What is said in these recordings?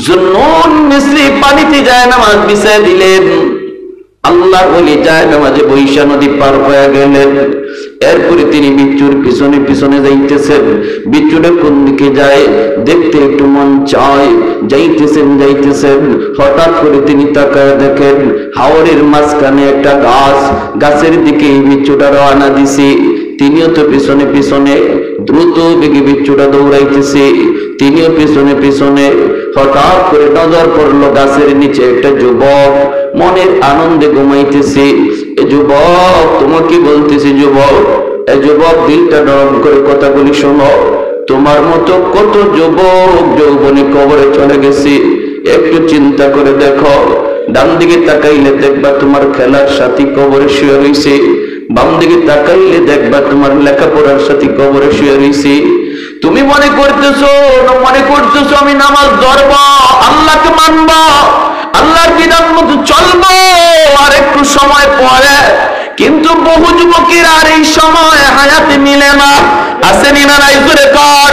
জুন্নুন মিসরি পানিতে যায় নামাজ বিছায় দিলেন। আল্লাহ বলি যায় নামাজে বৈশা নদী পার হয়ে গেলেন। এরপরে তিনি বিচ্ছুর পিছনে পিছনে যাইতেছেন। বিচ্ছুটা কোন দিকে যায় দেখতে একটু মন চায়। যাইতেছেন হঠাৎ করে তিনি তাকায় দেখেন হাওরের মাঝখানে একটা গাছ, গাছের দিকে বিচ্ছুটা রওনা দিছে। তিনিও তো পিছনে পিছনে দ্রুত বেগে বিচ্ছুটা দৌড়াইতেছে, তিনিও পিছনে পিছনে। হঠাৎ করে নজর পড়লো গাছের নিচে একটা যুবক মনের আনন্দে ঘুমাইতেছে। এ যুবক, তোমাকে বলতেছি যুবক, এ যুবক দিলটা নরম করে কথাগুলি শোনো। তোমার মতো কত যুবক যৌবনে কবরে চলে গেছে, একটু চিন্তা করে দেখো। ডান দিকে তাকাইলে দেখবা তোমার খেলার সাথী কবরে শুয়ে রয়েছে, বাম দিকে তাকাইলে দেখবা তোমার লেখাপড়ার সাথী কবরে শুয়ে রয়েছে। তুমি মনে করতেছো আমি নামাজ ধরব, আল্লাহকে মানব, আল্লাহর বিধান মতো চলবো আর একটু সময় পরে। কিন্তু বহু যুবকের আর এই সময় হায়াতে মিলে না। আসেনি না নাই করে কর,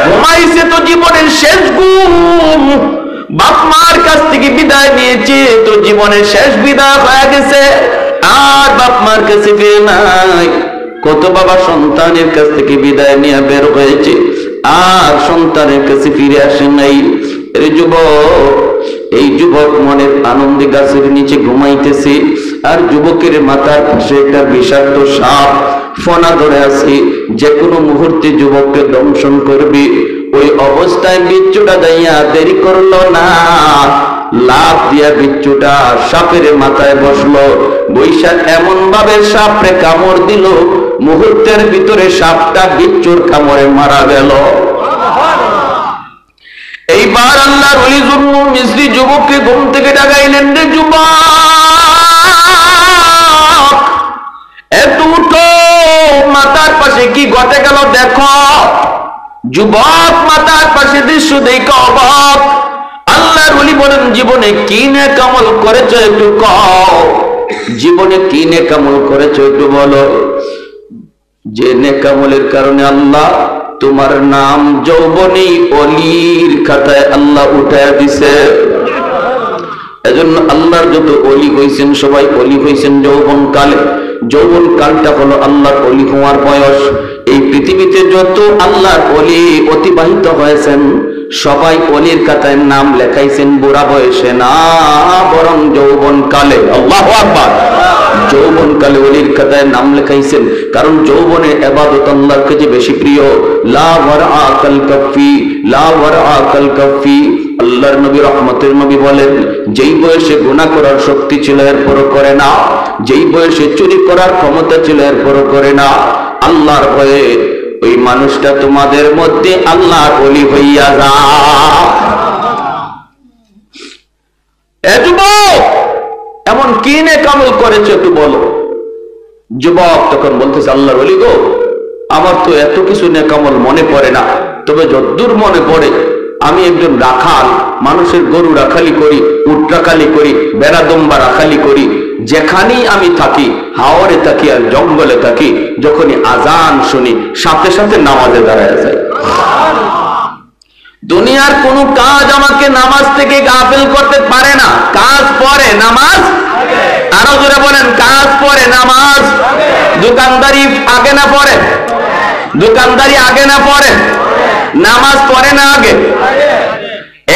ঘুমাইছে তো জীবনের শেষ ঘুম। বাপ মার কাছ থেকে বিদায় নিয়েছে তো জীবনের শেষ বিদায় হয়ে গেছে, আর বাপ মার কাছে ফিরে নাই। কত বাবা সন্তানের কাছ থেকে বিদায় নিয়ে বের হয়েছে, আর সন্তানের কাছে ফিরে আসে নাই। এই যুবক মনের আনন্দে গাছের নিচে ঘুমাইতেছে, আর যুবকের মাথার পাশে একটা বিষাক্ত সাপ ফনা ধরে আছে, যে কোনো মুহূর্তে যুবককে দংশন করবে। ওই অবস্থায় বিচ্ছুটা যাইয়া দেরি করলো না, লাফ দিয়া বিচ্ছুটা সাপের মাথায় বসলো। বৈশাখ এমন ভাবে সাপরে কামড় দিল, মুহূর্তের ভিতরে সাপটা বিচ্ছুর কামড়ে মারা গেল। এইবার আল্লাহর ওলি জুন্নুন মিসরি যুবককে ঘুম থেকে ডাকাইলেন, রে যুবক, এত উঠো, মাথার পাশে কি ঘটে গেল দেখো। যুবক মাথার পাশে দৃশ্য দেখে অবাক। আল্লাহর ওলি বলেন, জীবনে কি নেক আমল করেছো একটু কও, জীবনে কি নেক আমল করেছো একটু বলো, যে নেক আমলের কারণে আল্লাহ তোমার নাম যৌবনী অলির খাতায় আল্লাহ উঠায় দিছে। এজন্য আল্লাহর যত অলি হয়েছেন সবাই অলি হয়েছেন যৌবন কালে। যৌবন কালটা হলো আল্লাহর অলি হওয়ার বয়স। এই পৃথিবীতে যত আল্লাহর অলি অতিবাহিত হয়েছেন সবাই অলির খাতায় নাম লেখাইছেন বুড়া বয়সে না, বরং যৌবন কালে। আল্লাহু আকবার। যৌবন কালে অলির খাতায় নাম লেখাইছেন, কারণ যৌবনে ইবাদত আল্লাহর কাছে বেশি প্রিয়। লা ওয়ারআ কাল কাফি, লা ওয়ারআ কাল কাফি। আল্লাহর নবী রহমতের নবী বলেন, যেই বয়সে গুনাহ করার শক্তি ছিল এরপরও করে না, যেই বয়সে চুরি করার ক্ষমতা ছিল এরপরও করে না, আল্লাহর ভয়ে ওই মানুষটা তোমাদের মধ্যে আল্লাহর ওলি হইয়া যা। এ যুবক, এমন কি নেক আমল করেছো একটু বলো। যুবক তখন বলতেছে, আল্লাহর ওলি গো, আমার তো এত কিছু নেক আমল মনে পড়ে না, তবে যদ্দূর মনে পড়ে আমি একজন রাখাল, মানুষের গরু রাখালি করি, উট রাখালি করি, বেড়া দম্বা রাখালি করি। যেখানেই আমি থাকি, হাওরে থাকি আর জঙ্গলে থাকি, যখনই আজান শুনি সাথে সাথে নামাজে দাঁড়ায় যায়। দুনিয়ার কোন কাজ আমাকে নামাজ থেকে গাফিল করতে পারে না। কাজ পরে, নামাজ আরো জোরে বলেন, কাজ পরে, নামাজ। দোকানদারি আগে না পরে? দোকানদারি আগে না পরে? নামাজ পরে না আগে?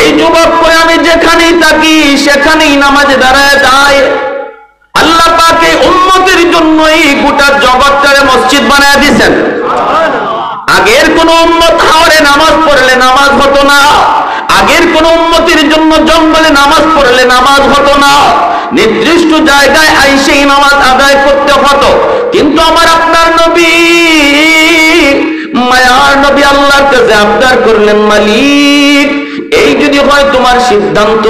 এই যুবক করে আমি যেখানেই থাকি সেখানেই নামাজে দাঁড়ায় যায়। আল্লাহ পাক এই উম্মতের জন্যই গোটা জগৎটারে মসজিদ বানায় দিয়েছেন। আগের কোন উম্মত হাওরে নামাজ পড়লে নামাজ হতো না, আগের কোন উম্মতের জন্য জঙ্গলে নামাজ পড়লে নামাজ হতো না, নির্দিষ্ট জায়গায় আইসেই নামাজ আদায় করতে হতো। কিন্তু আমার আপনার নবী, মায়ার নবী আল্লাহর কাছে আবদার করলেন, মালিক এই যদি হয় তোমার সিদ্ধান্ত,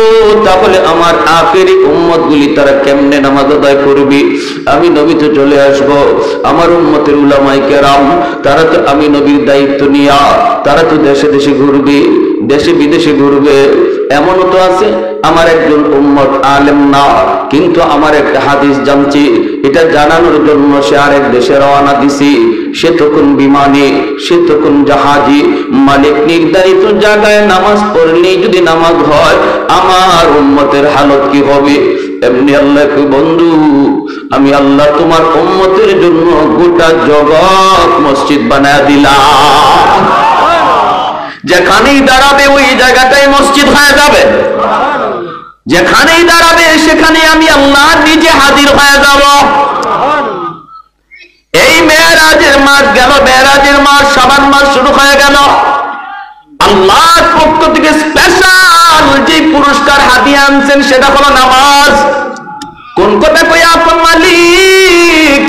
তাহলে আমার আখেরি উম্মত গুলি তারা কেমনে নামাজ আদায় করবে? আমি নবী তো চলে আসব, আমার উম্মতের উলামায়ে কেরাম তারা তো আমি নবীর দায়িত্ব নিয়া তারা তো দেশে দেশে ঘুরবে, দেশে বিদেশে ঘুরবে। এমনও তো আছে আমার একজন উম্মত আলেম না, কিন্তু আমার একটা হাদিস জানছি, এটা জানানোর জন্য সে আরেক দেশে রওনা দিছি। সে তখন বিমানে, সে তখন জাহাজে। মালিক নির্ধারিত জায়গায় নামাজ পড়লেই যদি নামাজ হয়, আমার উম্মতের হালত কি হবে? এমনি আল্লাহ বন্ধু, আমি আল্লাহ তোমার উম্মতের জন্য গোটা জগৎ মসজিদ বানায় দিলাম। যেখানেই দাঁড়াবে ওই জায়গাটাই মসজিদ হয়ে যাবে। যেখানেই দাঁড়াবে সেখানে আমি আল্লাহ নিজে হাজির হয়ে যাব। এই মেরাজের মাস গেল, মেরাজের মাস শাবান মাস শুরু হয়ে গেল। আল্লাহর পক্ষ থেকে স্পেশাল যে পুরস্কার হাদিয়া আনছেন সেটা হলো নামাজ। কোন কথা কইয়া আপন মালিক,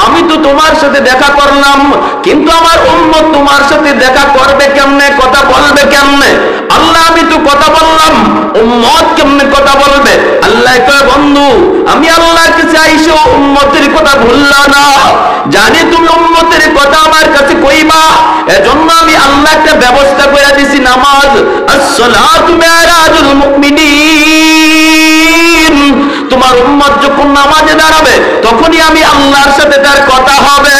আমি তো তোমার সাথে দেখা করলাম, কিন্তু আমার উম্মত তোমার সাথে দেখা করবে কেমনে, কথা বলবে কেমনে? আল্লাহ আমি তো কথা বললাম, উম্মত কেমনে কথা বলবে? আল্লাহ কয় বন্ধু, আমি আল্লাহর কাছে আইসো উম্মতের কথা ভুললা না, জানি তুমি উম্মতের কথা আমার কাছে কইবা, এজন্য আমি আল্লাহ একটা ব্যবস্থা করে দিছি নামাজ। আসসালাতু মিরাজুল মুমিনিন। তোমার উম্মত যখন নামাজে দাঁড়াবে তখনই আমি আল্লাহর সাথে তার কথা হবে।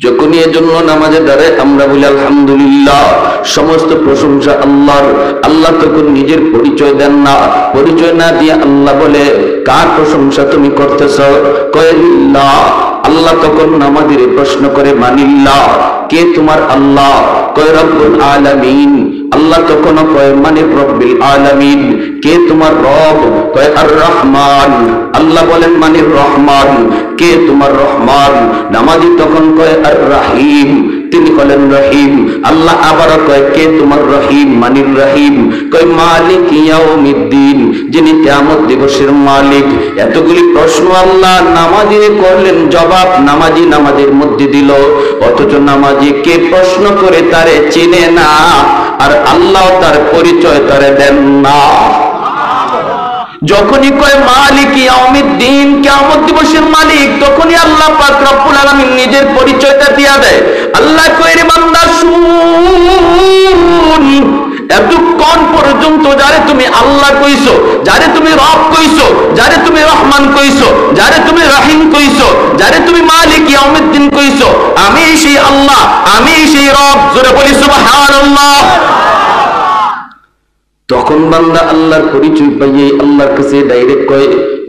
যখনই এজন্য নামাজে দাঁড়ায় আমরা বলি আলহামদুলিল্লাহ, সমস্ত প্রশংসা আল্লাহর। আল্লাহ তখন নিজের পরিচয় দেন না, পরিচয় না দিয়ে আল্লাহ বলে কার প্রশংসা তুমি করতেছ? কয় লিল্লাহ। আল্লাহ তখন নামাজের প্রশ্ন করে মানিল্লাহ, কে তোমার আল্লাহ? কয় রব্বুল আলামিন। আল্লাহ তখন কয় মানে রব্বিল আলামিন। কে তোমার রব? কয় আর রহমান। আল্লাহ বলেন মানে রহমান। কে তোমার রহমান? নামাজি তখন কয় আর রাহিম, তিনি হলেন রহিম। আল্লাহ আবার কয় কে তোমার রহিম? মানির রহিম। কয় মালিক ইয়াউমিদ্দিন, যিনি কিয়ামত দিবসের মালিক। এতগুলি প্রশ্ন আল্লাহ নামাজির করলেন, জবাব নামাজি নামাজের মধ্যে দিল, অথচ নামাজি কে প্রশ্ন করে তারে চেনে না, আর আল্লাহ তার পরিচয় তারে দেন না। যখনই কয় মালিক ইয়াউমিদ্দিন, কিয়ামত দিবসের মালিক, তখনই আল্লাহ পাক রব্বুল আলামিন নিজের পরিচয়টা দিয়া দেয়। আল্লাহ কয় রে বান্দা শুন, এতক্ষণ পর্যন্ত যারে তুমি আল্লাহ কইছো, যারে তুমি রব কইছো, যারে তুমি রহমান কইছো, যারে তুমি রহিম কইছো, যারে তুমি মালিক ইয়াউমিদ্দিন কইছো, আমি সেই আল্লাহ, আমি সেই রব। জোরে বলি সুবহানাল্লাহ। তখন বান্দা আল্লাহর পরিচয় পাইয়ে আল্লাহর কাছে ডাইরেক্ট কয়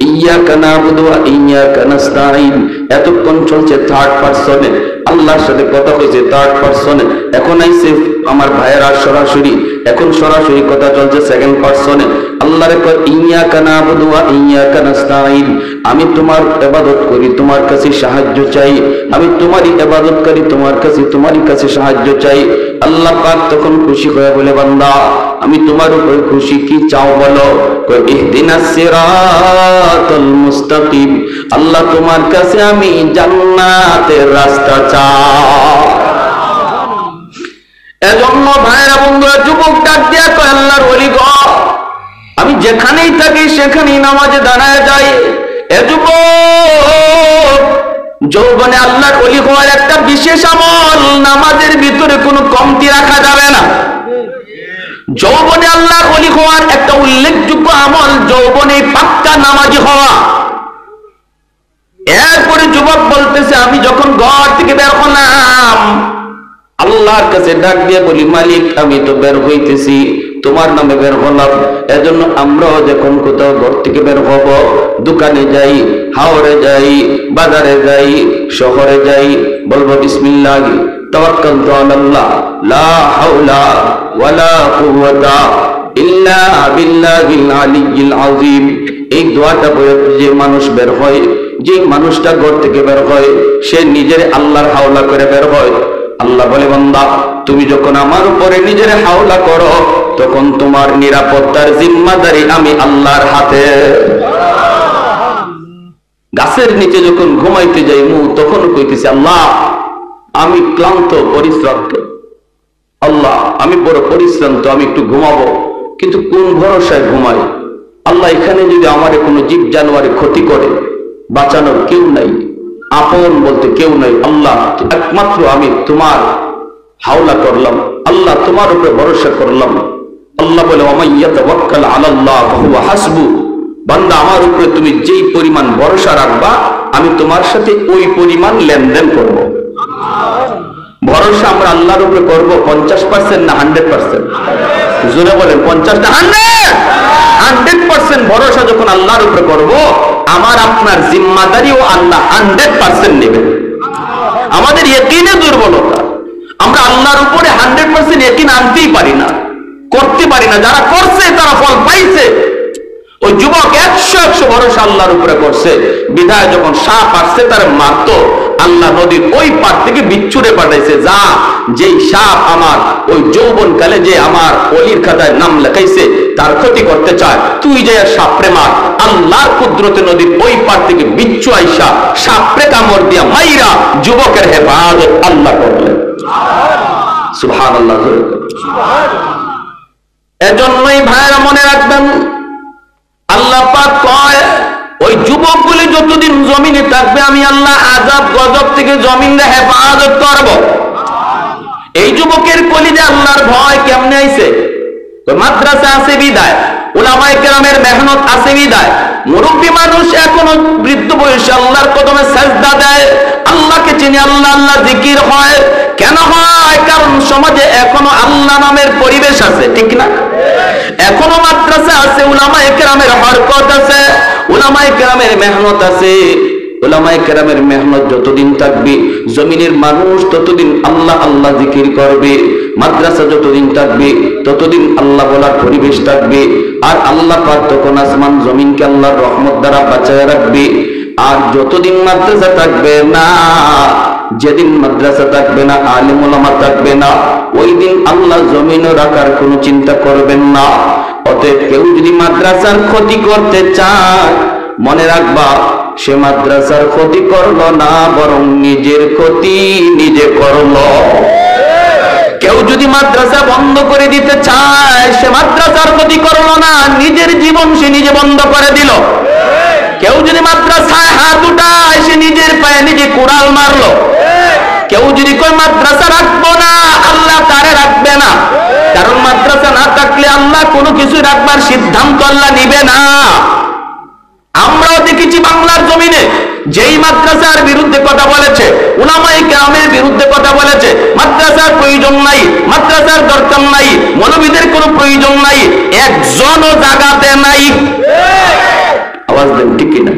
ইয়াকা নাবুদু ওয়া ইয়াকা নাস্তাঈন। এতক্ষণ চলছে থার্ড পারসনে, আল্লাহর সাথে কথা হয়েছে থার্ড পারসনে, এখন আইছে আমার ভাইয়েরা সরাসরি, এখন সরাসরি কথা চলছে সেকেন্ড পারসনে। আল্লাহরে কয় ইয়াকা নাবুদু ওয়া ইয়াকা নাস্তাঈন, আমি তোমার ইবাদত করি, তোমার কাছে সাহায্য চাই, আমি তোমারই ইবাদত করি, তোমার কাছে সাহায্য চাই। আল্লাহ পাক তখন খুশি হয়ে বলে বান্দা আমি তোমার উপর খুশি, কি চাও বলো? কয় ইহদিনাস সিরাতাল মুস্তাকিম, আল্লাহ তোমার কাছে আমি জান্নাতের রাস্তা চাই। এজন্য ভাইরা বন্ধুরা যুবক ডাক দিয়া কয় আল্লাহর ওলি গো, আমি যেখানেই থাকি সেখানেই নামাজে দাঁড়ায় যাই। এ যুবক, যৌবনে আল্লাহর ওলি হওয়ার একটা বিশেষ আমল, নামাজের ভিতরে কোনো কমতি রাখা যাবে না। যৌবনে আল্লাহর ওলি হওয়ার একটা উল্লেখযোগ্য আমল যৌবনে পাক্কা নামাজি হওয়া। এরপরে যুবক বলতেছে আমি যখন ঘর থেকে বের হলাম আল্লাহর কাছে ডাক দিয়ে বলি মালিক আমি তো বের হইতেছি, তোমার নামে বের হলাম। এজন্য আমরাও যখন কোথাও ঘর থেকে বের হব, দোকানে যাই, হাওড়ে যাই, বাজারে যাই, শহরে যাই, বলবো বিসমিল্লাহ তাওয়াক্কালতু আলাল্লাহ লা হাওলা ওয়ালা কুওয়াতা ইল্লা বিল্লাহিল আলিয়্যিল আযীম। এই দোয়াটা পড়ে যে মানুষ বের হয়, যে মানুষটা ঘর থেকে বের হয়, সে নিজের আল্লাহর হাওলা করে বের হয়। আল্লাহ বলে বান্দা তুমি যখন আমার উপরে নিজের হাওলা করো তখন তোমার নিরাপত্তার জিম্মাদারি আমি আল্লাহর হাতে। গাছের নিচে যখন ঘুমাইতে যাই তখন কইতেছি আল্লাহ আমি ক্লান্ত পরিশ্রান্ত, আল্লাহ আমি বড় পরিশ্রান্ত, আমি একটু ঘুমাবো, কিন্তু কোন ভরসায় ঘুমাই? আল্লাহ এখানে যদি আমার কোনো জীব জানোয়ারে ক্ষতি করে বাঁচানোর কেউ নাই, আপন বলতে কেউ নাই। আল্লাহ একমাত্র আমি তোমার হাওলা করলাম, আল্লাহ তোমার উপরে ভরসা করলাম। আল্লাহ বলে ওয়া মান ইয়াতাওয়াক্কাল আলাল্লাহ ফাহুয়া হাসবু, বান্দা আমার উপরে তুমি যেই পরিমাণ ভরসা রাখবা আমি তোমার সাথে ওই পরিমাণ লেনদেন করব। ভরসা আমরা আল্লাহর উপরে করবো 50% না 100%? জোরে বলেন 50 না 100% ভরসা যখন আল্লাহর উপরে করব, আমার আপনার জিম্মাদারিও আল্লাহ 100% নেবেন। আমাদের ইয়াকিনে দুর্বলতা, আমরা আল্লাহর উপরে 100% ইয়াকিন আনতেই পারি না, করতে পারি না। যারা করছে তারা ফল পাইছে। ওই যুবক 100 ভরসা আল্লাহর উপরে করছে, বিধায় যখন সাপ আসছে তার মারতো, আল্লাহ নদীর ওই পার থেকে বিচ্ছুরে পাঠাইছে, যা যেই সাপ আমার ওই যৌবনকালে যে আমার অলির খাতায় নাম লেখাইছে তার ক্ষতি করতে চায়, তুই যে সাপরে মার। আল্লাহর কুদরতে নদীর ওই পার থেকে বিচ্ছু আইসা সাপরে কামড় দিয়া মাইরা যুবকের হেফাজত আল্লাহ করলেন। সুবহানাল্লাহ। এজন্যই ভাইরা মনে রাখবেন, আল্লাহ পাক কয় ওই যুবকগুলি যতদিন জমিনে থাকবে আমি আল্লাহ আযাব গজব থেকে জমিনে হেফাজত করব। এই যুবকের কলিজে আল্লাহর ভয় কেমনে আইছে? মাদ্রাসা আছে বিদায়, উলামায়ে কেরামের মেহনত আছে বিদায়, মুরব্বী মানুষ এখনো বৃদ্ধ বয়সে আল্লাহর কদমে সেজদা দেয়, আল্লাহকে চিনি, আল্লাহ আল্লাহ জিকির হয়। কেন হয়? কারণ সমাজে এখনো আল্লাহ নামের পরিবেশ আছে, ঠিক না? এখনো মাদ্রাসা আছে, উলামায়ে কেরামের হরকত আছে, উলামায়ে কেরামের মেহনত আছে। উলামায়ে কেরামের মেহনত যতদিন থাকবে জমিনের মানুষ ততদিন আল্লাহ আল্লাহ জিকির করবে। মাদ্রাসা যতদিন থাকবে ততদিন আল্লাহ বলার পরিবেশ থাকবে। আর আল্লাহ পাক তখন আসমান জমিনকে আল্লাহর রহমত দ্বারা বাঁচায় রাখবে। আর যতদিন মাদ্রাসা থাকবে না, যেদিন মাদ্রাসা থাকবে না, আলেম ওলামা থাকবে না, ওই দিন আল্লাহ জমিনও রাখার কোনো চিন্তা করবেন না। অতএব কেউ যদি মাদ্রাসার ক্ষতি করতে চায়, মনে রাখবা সে মাদ্রাসার ক্ষতি করলো না, বরং নিজের ক্ষতি নিজে করলো। কেউ যদি মাদ্রাসা বন্ধ করে দিতে চায়, সে মাদ্রাসার ক্ষতি করলো না, নিজের জীবন সে নিজে বন্ধ করে দিল। কেউ যদি মাদ্রাসায় হাত উঠায়, সে নিজের পায়ে নিজে কুড়াল মারলো। কেউ যদি কই মাদ্রাসা রাখবো না, আল্লাহ তারে রাখবে না। কারণ মাদ্রাসা না থাকলে আল্লাহ কোনো কিছু রাখবার সিদ্ধান্ত আল্লাহ নিবে না। আমরাও দেখেছি বাংলার জমিনে যেই মাদ্রাসার বিরুদ্ধে কথা বলেছে, উলামায়ে কেরামের বিরুদ্ধে কথা বলেছে, মাদ্রাসার প্রয়োজন নাই, মাদ্রাসার দরকার নাই, মৌলবীদের কোনো প্রয়োজন নাই, একজনও জাগাতে নাই। আওয়াজ দেন, ঠিক কিনা?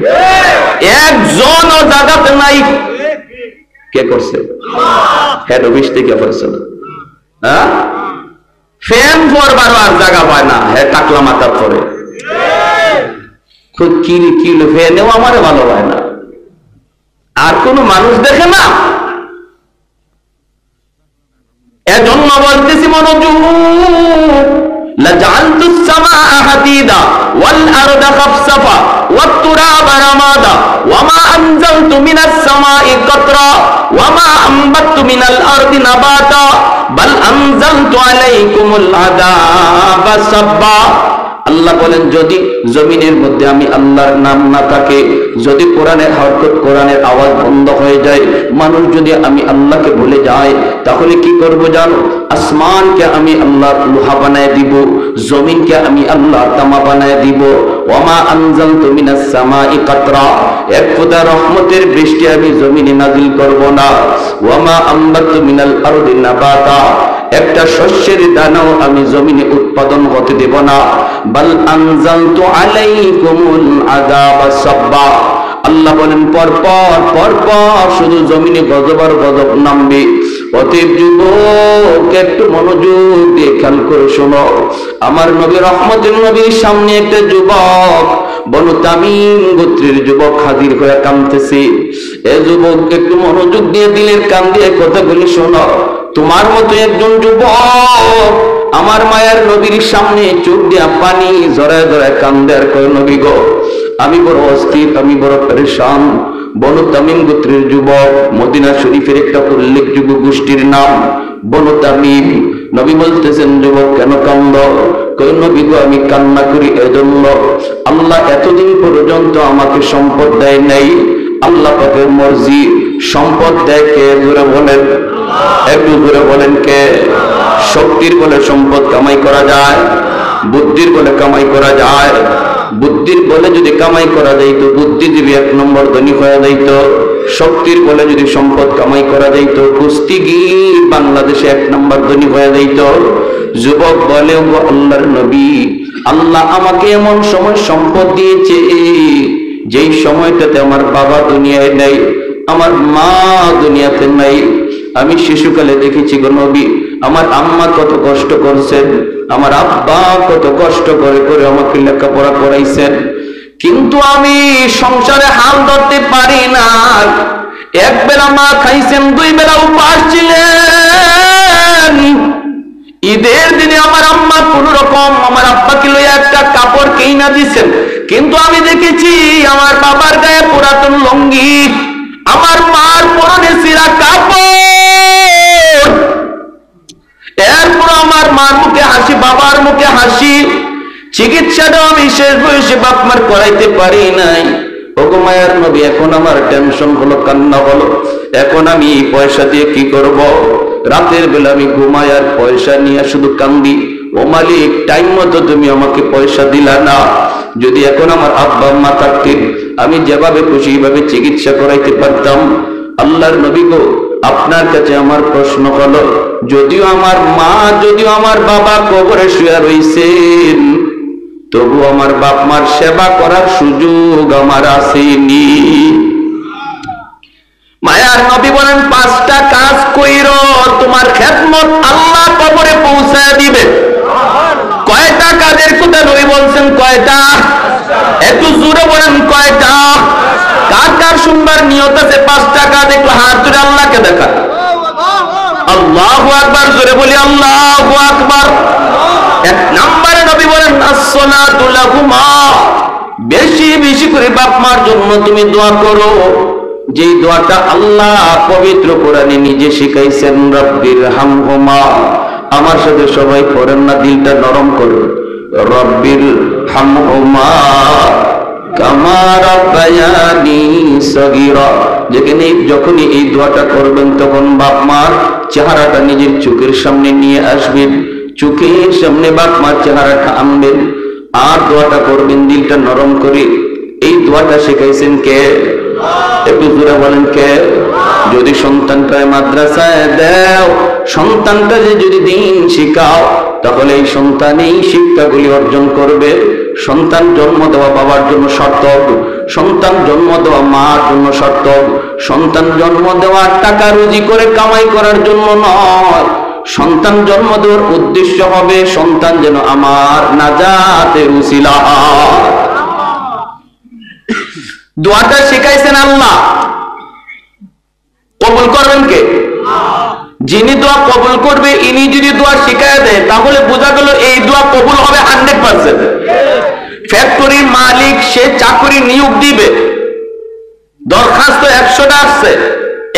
একজনও জাগাতে নাই। কে করছে? হেড অফিস থেকে করছে। হ্যাঁ, ফ্যান পরবারও আর জায়গা পায় না, হ্যাঁ টাকলা মাথা পরে কিলো ফ্যানেও আমারে ভালো হয় না, আর কোন মানুষ দেখে না। এজন্য বলতেছি মনোযোগ, লাজালতুস সামাআ হাদিদা ওয়াল আরদা খাফসাফা ওয়াত তুরাবা রামাদা ওয়ামা আনজালতু মিনাস সামাই কাতরা ওয়ামা আমবাতু মিনাল আরদি নাবাতা বাল আনজালতু আলাইকুমুল আযাবা সাব্বা। আল্লাহ বলেন, যদি জমিনের মধ্যে আমি আল্লাহর নাম না থাকে, যদি কোরআনের হরকত, কোরআনের আওয়াজ বন্ধ হয়ে যায়, মানুষ যদি আমি আল্লাহকে ভুলে যায়, তাহলে কি করব জানো? আসমানকে আমি আল্লাহর লোহা বানায় দিব, জমিনকে আমি আল্লাহর তামা বানায় দিব। ওয়ামা আনজালতু মিনাস সামাই কাতরা, এক ফোঁটা রহমতের বৃষ্টি আমি জমিনে নাজিল করব না। ওয়ামা আমবাতু মিনাল আরদি নাবাতা, একটা শস্যের দানাও আমি জমিনে উৎপাদন হতে দেব না। বাল আনজালতু আলাইকুমুল আযাবা সাব্বা, আল্লাহ বলেন পরপর শুধু জমিনে গজব আর গজব নামবে। অতএব যুবক, একটু মনোযোগ দিয়ে খেয়াল করে শোনো। আমার নবী রহমতের নবীর সামনে একটা যুবক, বনু তামিম গোত্রের যুবক হাজির হয়ে কাঁদতেছে। এ যুবক, একটু মনোযোগ দিয়ে দিলের কান দিয়ে কথাগুলি শোনো। তোমার মতো একজন যুবক আমার মায়ের নবীর সামনে চোখ দিয়া পানি জড়ায় জড়ায় কান্দে আর কয়, নবী গো, আমি বড় অস্থির, আমি বড় পেরেশান। বনু তামিম গোত্রের যুবক, মদিনা শরীফের একটা উল্লেখযোগ্য গোষ্ঠীর নাম বনু তামিম। নবী বলতেছেন, যুবক কেন কান্দ? কই, নবী গো, আমি কান্না করি এজন্য আল্লাহ এতদিন পর্যন্ত আমাকে সম্পদ দেয় নাই। আল্লাহ পাকের মর্জি, সম্পদ দেয় কে? জোরে বলেন, একটু জোরে বলেন কে? শক্তির বলে সম্পদ কামাই করা যায়, বুদ্ধির বলে কামাই করা যায়, বুদ্ধির বলে যদি কামাই করা যাইতো বুদ্ধিজীবী 1 নম্বর ধনী হয়ে যাইত, শক্তির বলে যদি সম্পদ কামাই করা যাইত কুস্তিগীর বাংলাদেশে 1 নম্বর ধনী হয়ে যাইত। যুবক বলে, ও আল্লাহর নবী, আল্লাহ আমাকে এমন সময় সম্পদ দিয়েছে যেই সময়টাতে আমার বাবা দুনিয়ায় নাই, আমার মা দুনিয়াতে নাই। আমি শিশুকালে দেখেছি গো নবী, আমার আম্মা কত কষ্ট করছেন, আমার আব্বা কত কষ্ট করে করে আমাকে লেখাপড়া করাইছেন, কিন্তু আমি সংসারে হাল ধরতে পারি না। 1 বেলা মা খাইছেন, 2 বেলা উপাস ছিলেন। ঈদের দিনে আমার আম্মা কোন রকম আমার আব্বাকে লইয়া একটা কাপড় কিনা দিচ্ছেন, কিন্তু আমি দেখেছি আমার বাবার গায়ে পুরাতন লুঙ্গি, আমার মার পরনে ছিঁড়া কাপড়। এরপর আমার মার মুখে হাসি, বাবার মুখে হাসি। চিকিৎসাটাও আমি শেষ বয়সে বাপ মার করাইতে পারি নাই। ওগো মায়ার নবী, এখন আমার টেনশন হলো, কান্না হলো, এখন আমি পয়সা দিয়ে কি করব? রাতের বেলা আমি ঘুমাই আর পয়সা নিয়ে শুধু কান্দি। ও মালিক, টাইম মতো তুমি আমাকে পয়সা দিলা না। যদি এখন আমার আব্বা আম্মা থাকতেন, আমি যেভাবে খুশি এইভাবে চিকিৎসা করাইতে পারতাম। আল্লাহর নবী গো, আপনার কাছে আমার প্রশ্ন হলো, যদিও আমার মা, যদিও আমার বাবা কবরে শুয়ে রইছেন, তবু আমার বাপ মার সেবা করার সুযোগ আমার আসেনি। মায়ার নবী বলেন, 5টা কাজ কইরো, তোমার খেদমত আল্লাহ কবরে পৌঁছায় দিবে। কয়টা কাজের কথা নবী বলছেন? কয়টা? একটু জোরে বলেন, কয়টা? কার কার শুনবার নিয়ত আছে 5টা কাজ? একটু হাত তুলে আল্লাহকে দেখা। আল্লাহু আকবার, জোরে বলি আল্লাহু আকবার। 1 নম্বরে নবী বলেন, আসসালাতু লাহুমা, বেশি বেশি করে বাপ মার জন্য তুমি দোয়া করো। যে দোয়াটা আল্লাহ পবিত্র কোরআনে নিজে শিখাইছেন, রব্বির হামহুমা। আমার সাথে সবাই পড়েন না, দিলটা নরম করুন। রব্বির হামহুমা কামা রাব্বায়ানি সগীরা। যখনই এই দোয়াটা করবেন, তখন বাপ মার চেহারাটা নিজের চোখের সামনে নিয়ে আসবেন, চোখের সামনে বাপ মার চেহারাটা আনবেন, আর দোয়াটা করবেন দিলটা নরম করে। এই দোয়াটা শিখাইছেন কে? একটু জোরে বলেন কে? যদি সন্তানটা মাদ্রাসায় দাও, সন্তানটা যদি দিন শিখাও, তাহলে এই সন্তান এই শিক্ষাগুলি অর্জন করবে। সন্তান জন্ম দেওয়া বাবার জন্য সার্থক, সন্তান জন্ম দেওয়া মার জন্য সার্থক। সন্তান জন্ম দেওয়া টাকা রুজি করে কামাই করার জন্য নয়। সন্তান জন্ম দেওয়ার উদ্দেশ্য হবে সন্তান যেন আমার নাজাতের উসিলা হয়। দোয়াটা শিখাইছেন আল্লাহ, কবুল করবেন কে? যিনি দোয়া কবুল করবে, ইনি যদি দোয়া শিখায় দেয়, তাহলে বোঝা গেল এই দোয়া কবুল হবে 100%। ফ্যাক্টরির মালিক সে চাকরি নিয়োগ দিবে, দরখাস্ত 100টা আসছে,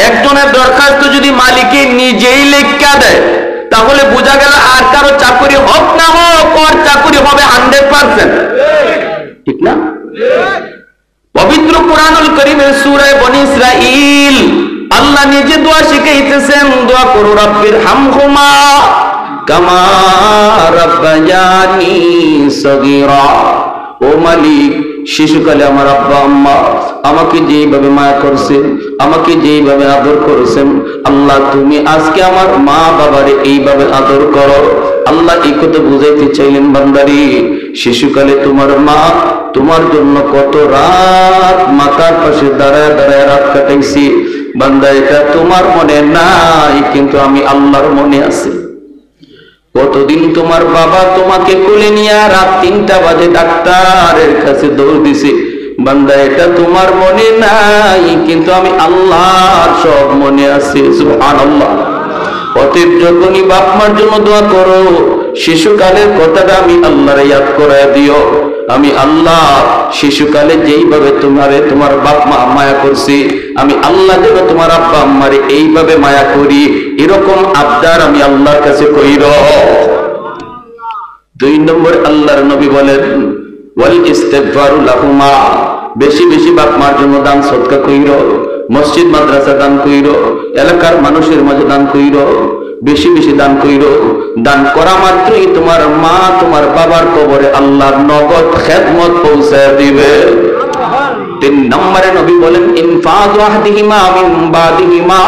একজনের দরখাস্ত যদি মালিকে নিজেই লেখা দেয়, তাহলে বোঝা গেল আর কারো চাকরি হোক না হোক, ওর চাকরি হবে 100%। ঠিক না? পবিত্র কুরআনুল কারীমের সূরা বনী ইসরাঈল আল্লাহ নিজে দোয়া শিখাইতেছেন, দোয়া করো রব্বির হামহুমা কামা রাব্বায়ানি সগীরা। ও মালিক, শিশুকালে আমার আব্বা আম্মা আমাকে যেইভাবে মায়া করছেন, আমাকে যেইভাবে আদর করেছেন, আল্লাহ তুমি আজকে আমার মা বাবারে এইভাবে আদর করো। আল্লাহ এই কথা বুঝাইতে চাইলেন, বান্দারি শিশুকালে তোমার মা তোমার জন্য কত রাত মাথার পাশে দাঁড়ায় দাঁড়ায় রাত কাটাইছি। বান্দা, এটা তোমার মনে নাই, কিন্তু আমি আল্লাহর মনে আছে। কতদিন তোমার বাবা তোমাকে কোলে নিয়ে রাত 3টা বাজে ডাক্তারের কাছে দৌড় দিছে। বান্দা, এটা তোমার মনে নাই, কিন্তু আমি আল্লাহর সব মনে আছে। সুবহানাল্লাহ। অতএব যখনই বাপ মার জন্য দোয়া করো, শিশুকালের কথাটা আমি আল্লাহর ইয়াদ করায় দিও। আমি আল্লাহ শিশুকালে যেইভাবে তোমার বাপ মা মায়া করছি, আমি আল্লাহ যেন তোমার আব্বা আম্মারে এইভাবে মায়া করি, এরকম আবদার আমি আল্লাহর কাছে কইর। 2 নম্বর আল্লাহর নবী বলেন, ওয়াল ইস্তিগফারু লাহুমা, বেশি বেশি বাপ মার জন্য দান সদকা কইর, মসজিদ মাদ্রাসা দান কইর, এলাকার মানুষের মাঝে দান কইর। বেশি বেশি দান কইরো। দান করা মাত্রই তোমার মা তোমার বাবার কবরে আল্লাহর নগদ খেদমত পৌঁছায় দিবে। 3 নম্বরে নবী বলেন ইনফাযু আহদিহিমা মিন বাদিহিমা,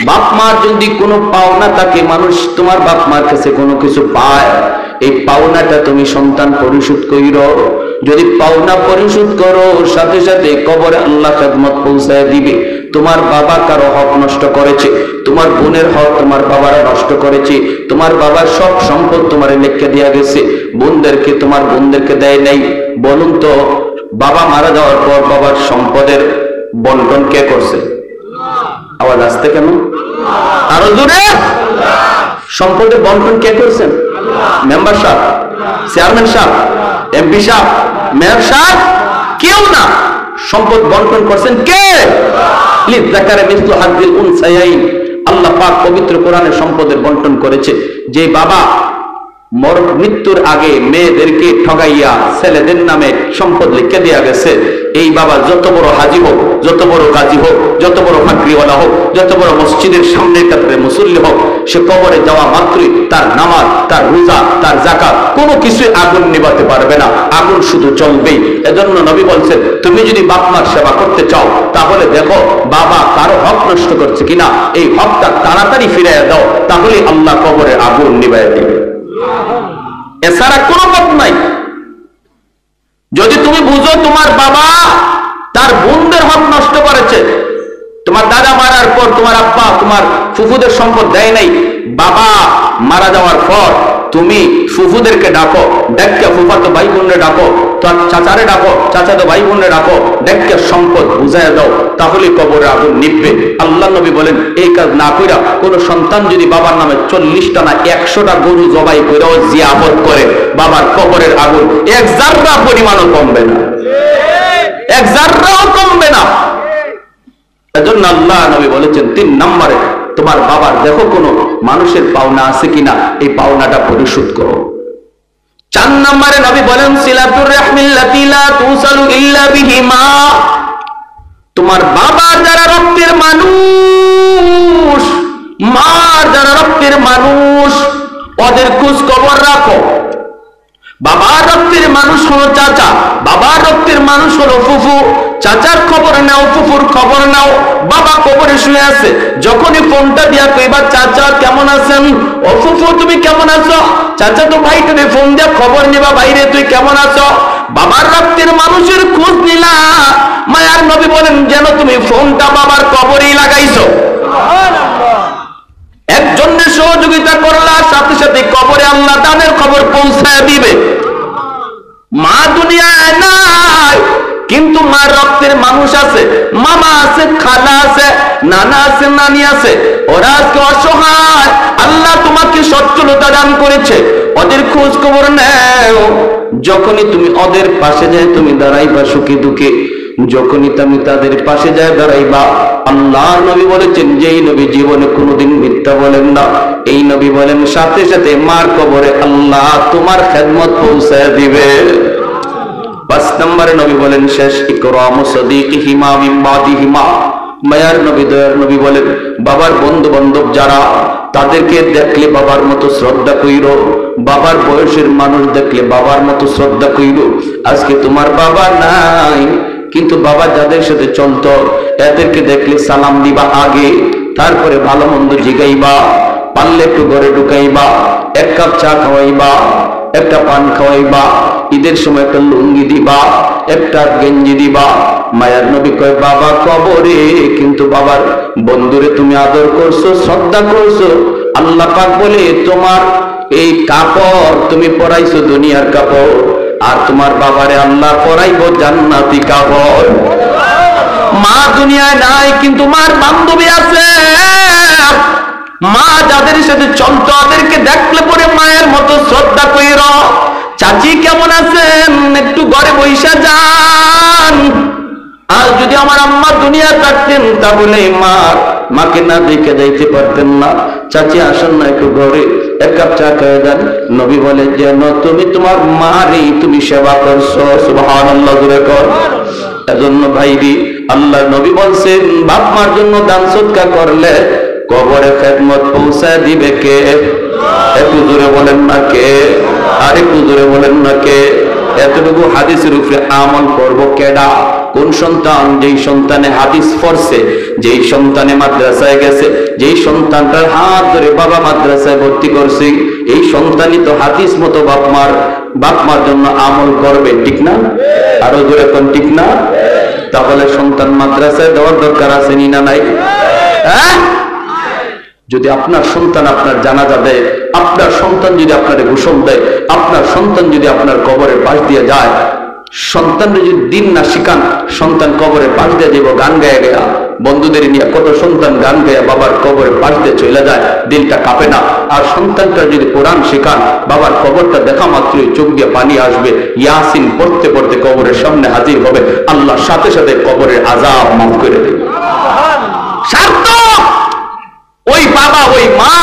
বাপ মা যদি কোনো পাওনা থাকে, মানুষ তোমার বাপ মার কাছে কোনো কিছু পায়, এই পাওনাটা তুমি সন্তান পরিশোধ কইরো। যদি পাওনা পরিশোধ করো সাথে সাথে কবরে আল্লাহ খেদমত পৌঁছায় দিবে। তোমার বাবা কারো হক নষ্ট করেছে, তোমার বোনের হক তোমার বাবারা নষ্ট করেছে, তোমার বাবার সব সম্পদ তোমার লেখকে দেয়া গেছে, বোনদেরকে তোমার বোনদেরকে দেয় নাই। বলুন তো বাবা মারা যাওয়ার পর বাবার সম্পদের বন্টন কে করছে? আওয়াজ আসতে কেন? আরো জোরে। সম্পদের বন্টন কে করছেন? মেম্বার সাহেব, চেয়ারম্যান সাহেব, এমপি সাহেব, মেয়র সাহেব? কেউ না। সম্পদ বন্টন করছেন কে? লিযাকারি মিসলু হাযিল উনসায়াইন। আল্লাহ পাক পবিত্র কোরআনে সম্পদের বন্টন করেছে। যে বাবা মৃত্যুর আগে মেয়েদেরকে ঠগাইয়া ছেলেদের নামে সম্পদ লিখে দেয়া গেছে, এই বাবা যত বড় হাজি হোক, যত বড় গাজী হোক, যত বড় ফাকরিওয়ালা হোক, যত বড় মসজিদের সামনে কাতারে মুসল্লি হোক, সে কবরে যাওয়া মাত্রই তার নামাজ, তার রোজা, তার যাকাত কোনো কিছুই আগুন নিভাতে পারবে না, আগুন শুধু চলবেই। এজন্য নবী বলছেন তুমি যদি বাপ মার সেবা করতে চাও তাহলে দেখো বাবা কারো হক নষ্ট করছে কিনা, এই হকটা তাড়াতাড়ি ফিরিয়ে দাও, তাহলে আল্লাহ কবরে আগুন নিভাইয়া দিবে। এছাড়া কোনো পথ নাই। যদি তুমি বুঝো তোমার বাবা তার বোনদের হক নষ্ট করেছে, তোমার দাদা মারার পর তোমার আব্বা তোমার ফুফুদের সম্পদ দেয় নাই, বাবা মারা যাওয়ার পর তুমি ফুফুদেরকে ডাকো, ডেকে ফুফাতো ভাই বোনরে ডাকো, চাচারে ডাকো, চাচাতো ভাই বোনরে ডাকো, ডেকে সম্পদ বুঝাইয়া দাও, তাহলে কবরে আগুন নিভবে। আল্লাহ নবী বলেন এই কাজ না কইরা কোন সন্তান যদি বাবার নামে 40টা না 100টা গরু জবাই কইরাও জিয়াফত করে, বাবার কবরের আগুন এক জাররা পরিমাণও কমবে না, এক জাররাও কমবে না। এজন্য আল্লাহ নবী বলেছেন 3 নম্বরে তোমার বাবার দেখো কোনো মানুষের পাওনা আছে কিনা, এই পাওনাটা পরিশোধ করো। 4 নম্বরে নবী বলেন সিলাতুর রাহমিল্লাতি লা তুসালু ইল্লা বিহিমা, তোমার বাবার যারা রক্তের মানুষ, মার যারা রক্তের মানুষ, ওদের খোঁজ খবর রাখো। বাবার রক্তের মানুষ হলো চাচা, বাবার রক্তের মানুষ হলো ফুফু, চাচার খবর নাও, ফুফুর খবর নাও। বাবা কবরে শুয়ে আছে, যখনই ফোনটা দিয়া কইবা চাচা কেমন আছেন, ও ফুফু তুমি কেমন আছো, চাচা তো ভাই তুমি ফোন দিয়া খবর নিবা বাইরে তুই কেমন আছো। বাবার রক্তের মানুষের খোঁজ নিলা, মায়ার নবী বলেন যেন তুমি ফোনটা বাবার কবরেই লাগাইছো। একজনের সহযোগিতা করলা, সাথে সাথে কবরে আল্লাহ তাদের খবর পৌঁছায় দিবে। মা দুনিয়ায় নাই, কিন্তু মার রক্তের মানুষ আছে, মামা আছে, খালা আছে, নানা আছে, নানি আছে, ওরা আজকে অসহায়। আল্লাহ তোমাকে সচ্ছলতা দান করেছে, ওদের খোঁজ খবর নেও। যখনই তুমি ওদের পাশে যায় তুমি দাঁড়াইবা সুখে দুঃখে, যখনই তুমি তাদের পাশে যায় দাঁড়াইবা। আল্লাহ নবী বলেছেন যেই নবী জীবনে কোনোদিন মিথ্যা বলেন না, এই নবী বলেন সাথে সাথে মার কবরে আল্লাহ তোমার খেদমত পৌঁছায় দিবে। 5 নম্বরে নবী বলেন শেষ ইকরামু সাদিকিহিমা মিন বাদিহিমা, মায়ার নবী দয়ার নবী বলেন বাবার বন্ধু বান্ধব যারা, তাদেরকে দেখলে বাবার মতো শ্রদ্ধা কইরো, বাবার বয়সের মানুষ দেখলে বাবার মতো শ্রদ্ধা কইরো। আজকে তোমার বাবা নাই, কিন্তু বাবা যাদের সাথে চলতো এদেরকে দেখলে সালাম দিবা আগে, তারপরে ভালো মন্দ জিগাইবা, পারলে একটু ঘরে ঢুকাইবা, 1 কাপ চা খাওয়াইবা, একটা পান খাওয়াইবা, ঈদের সময় একটা লুঙ্গি দিবা, একটা গেঞ্জি দিবা। মায়ার নবী কয় বাবা কবরে, কিন্তু বাবার বন্ধুরে তুমি আদর করছো, শ্রদ্ধা করছো। আল্লাহ পাক বলে তোমার এই কাপড় তুমি পরাইছো দুনিয়ার কাপড়, আর তোমার বাবারে আল্লাহ পরাইবো জান্নাতি কাপড়। মা দুনিয়ায় নাই, কিন্তু মার বান্ধবী আছে। মা যাদের সাথে চলতো ওদেরকে দেখলে পরে মায়ের মতো শ্রদ্ধা কইরো। চাচি কেমন আছেন, একটু ঘরে বইসা যান। আর যদি আমার আম্মা দুনিয়া থাকতেন তাহলে মাকে না দেখে যাইতে পারতেন না। চাচি আসেন না একটু ঘরে, 1 কাপ চা খেয়ে যান। নবী বলে যেন তুমি তোমার মারই তুমি সেবা করছো। সুবহানাল্লাহ জোরে কর। এজন্য ভাইরি আল্লাহ নবী বলছেন বাপ মার জন্য দান সদকা করলে কবরে খেদমত পৌঁছায় দিবে কে? একটু জোরে বলেন না কে? আর একটু জোরে বলেন না কে? এতটুকু হাদিসের উপরে আমল করব কেডা? কোন সন্তান? যেই সন্তানে হাদিস পড়ছে, যেই সন্তানে মাদ্রাসায় গেছে, যেই সন্তানটার হাত ধরে বাবা মাদ্রাসায় ভর্তি করছে, এই সন্তানই তো হাদিস মতো বাপমার জন্য আমল করবে, ঠিক না? আরো জোরে কোন ঠিক না? তাহলে সন্তান মাদ্রাসায় দেওয়ার দরকার আছে নি না নাই? হ্যাঁ? যদি আপনার সন্তান আপনার জানাজা দেয়, আপনার সন্তান যদি আপনার ঘোষণ দেয়, আপনার সন্তান যদি আপনার কবরের পাশ দিয়ে যায়, সন্তান যদি দিন না শিখান, সন্তান কবরের পাশ দিয়ে যাবো গান গায়ে গেয়া, বন্ধুদের নিয়ে কত সন্তান গান গায়ে বাবার কবরের পাশ দিয়ে চলে যায়, দিলটা কাঁপে না। আর সন্তানটা যদি কোরআন শিখান, বাবার কবরটা দেখা মাত্রই চোখ দিয়ে পানি আসবে, ইয়াসিন পড়তে পড়তে কবরের সামনে হাজির হবে, আল্লাহ সাথে সাথে কবরের আযাব মাফ করে দেবে। সার্থক ওই বাবা ওই মা,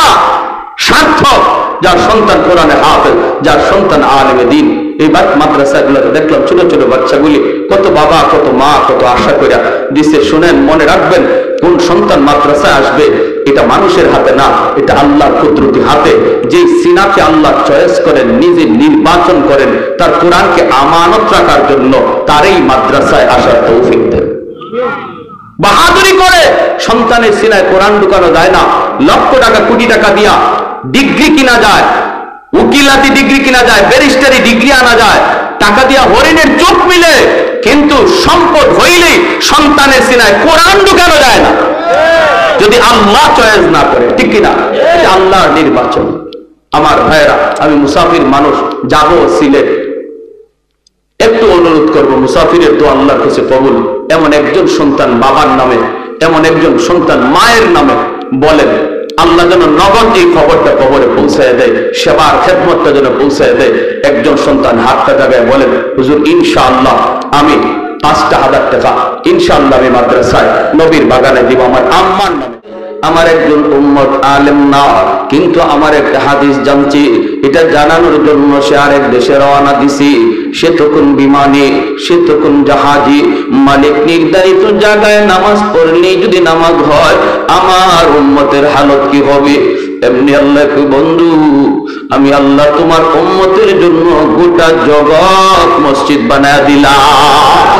সার্থক যার সন্তান কোরআনে হাফেজ, যার সন্তান আলেমে দ্বীন। এই মাদ্রাসাগুলোতে দেখলাম ছোট ছোট বাচ্চাগুলি, কত বাবা কত মা কত আশা করে দিচ্ছে। শুনেন, মনে রাখবেন, কোন সন্তান মাদ্রাসায় আসবে এটা মানুষের হাতে না, এটা আল্লাহর কুদরতি হাতে। যে সিনাকে আল্লাহ চয়েস করেন, নিজে নির্বাচন করেন তার কোরআনকে আমানত রাখার জন্য, তারই মাদ্রাসায় আসার তৌফিক দেন। বাহাদুরি করে সন্তানের সিনায় কোরআন ঢুকানো যায় না। লক্ষ টাকা কোটি টাকা দিয়া ডিগ্রি কিনা যায়, উকিলাতি ডিগ্রি কিনা যায়, ব্যারিস্টারি ডিগ্রি আনা যায়, টাকা দিয়া হরিণের চোখ মিলে, কিন্তু সম্পদ হইলেই সন্তানের সিনায় কোরআন ঢুকানো যায় না, যদি আল্লাহ চয়েস না করে, ঠিক কিনা? এটা আল্লাহর নির্বাচন। আমার ভাইয়েরা, আমি মুসাফির মানুষ, যাব সিলেট, একটু অনুরোধ করবো, মুসাফিরের তো আল্লাহর কাছে কবুল। এমন একজন সন্তান বাবার নামে, এমন একজন সন্তান মায়ের নামে বলেন, আল্লাহ যেন নগদ এই খবরটা কবরে পৌঁছায় দেয়, সেবার খেদমতটা যেন পৌঁছায় দেয়। একজন সন্তান হাতটা জায়গায় বলেন, হুজুর ইনশাআল্লাহ আমি 5,000 টাকা ইনশাআল্লাহ আমি মাদ্রাসায় নবীর বাগানে দিব আমার আম্মার নামে। আমার একজন উম্মত আলেম না, কিন্তু আমার একটা হাদিস জানছি, এটা জানানোর জন্য সে আরেক দেশে রওনা দিছি। সে তখন বিমানে, সে তখন জাহাজে, মালিক নির্ধারিত জায়গায় নামাজ পড়লে যদি নামাজ হয়, আমার উম্মতের হালত কি হবে? এমনি আল্লাহ, বন্ধু আমি আল্লাহ তোমার উম্মতের জন্য গোটা জগৎ মসজিদ বানায় দিলাম,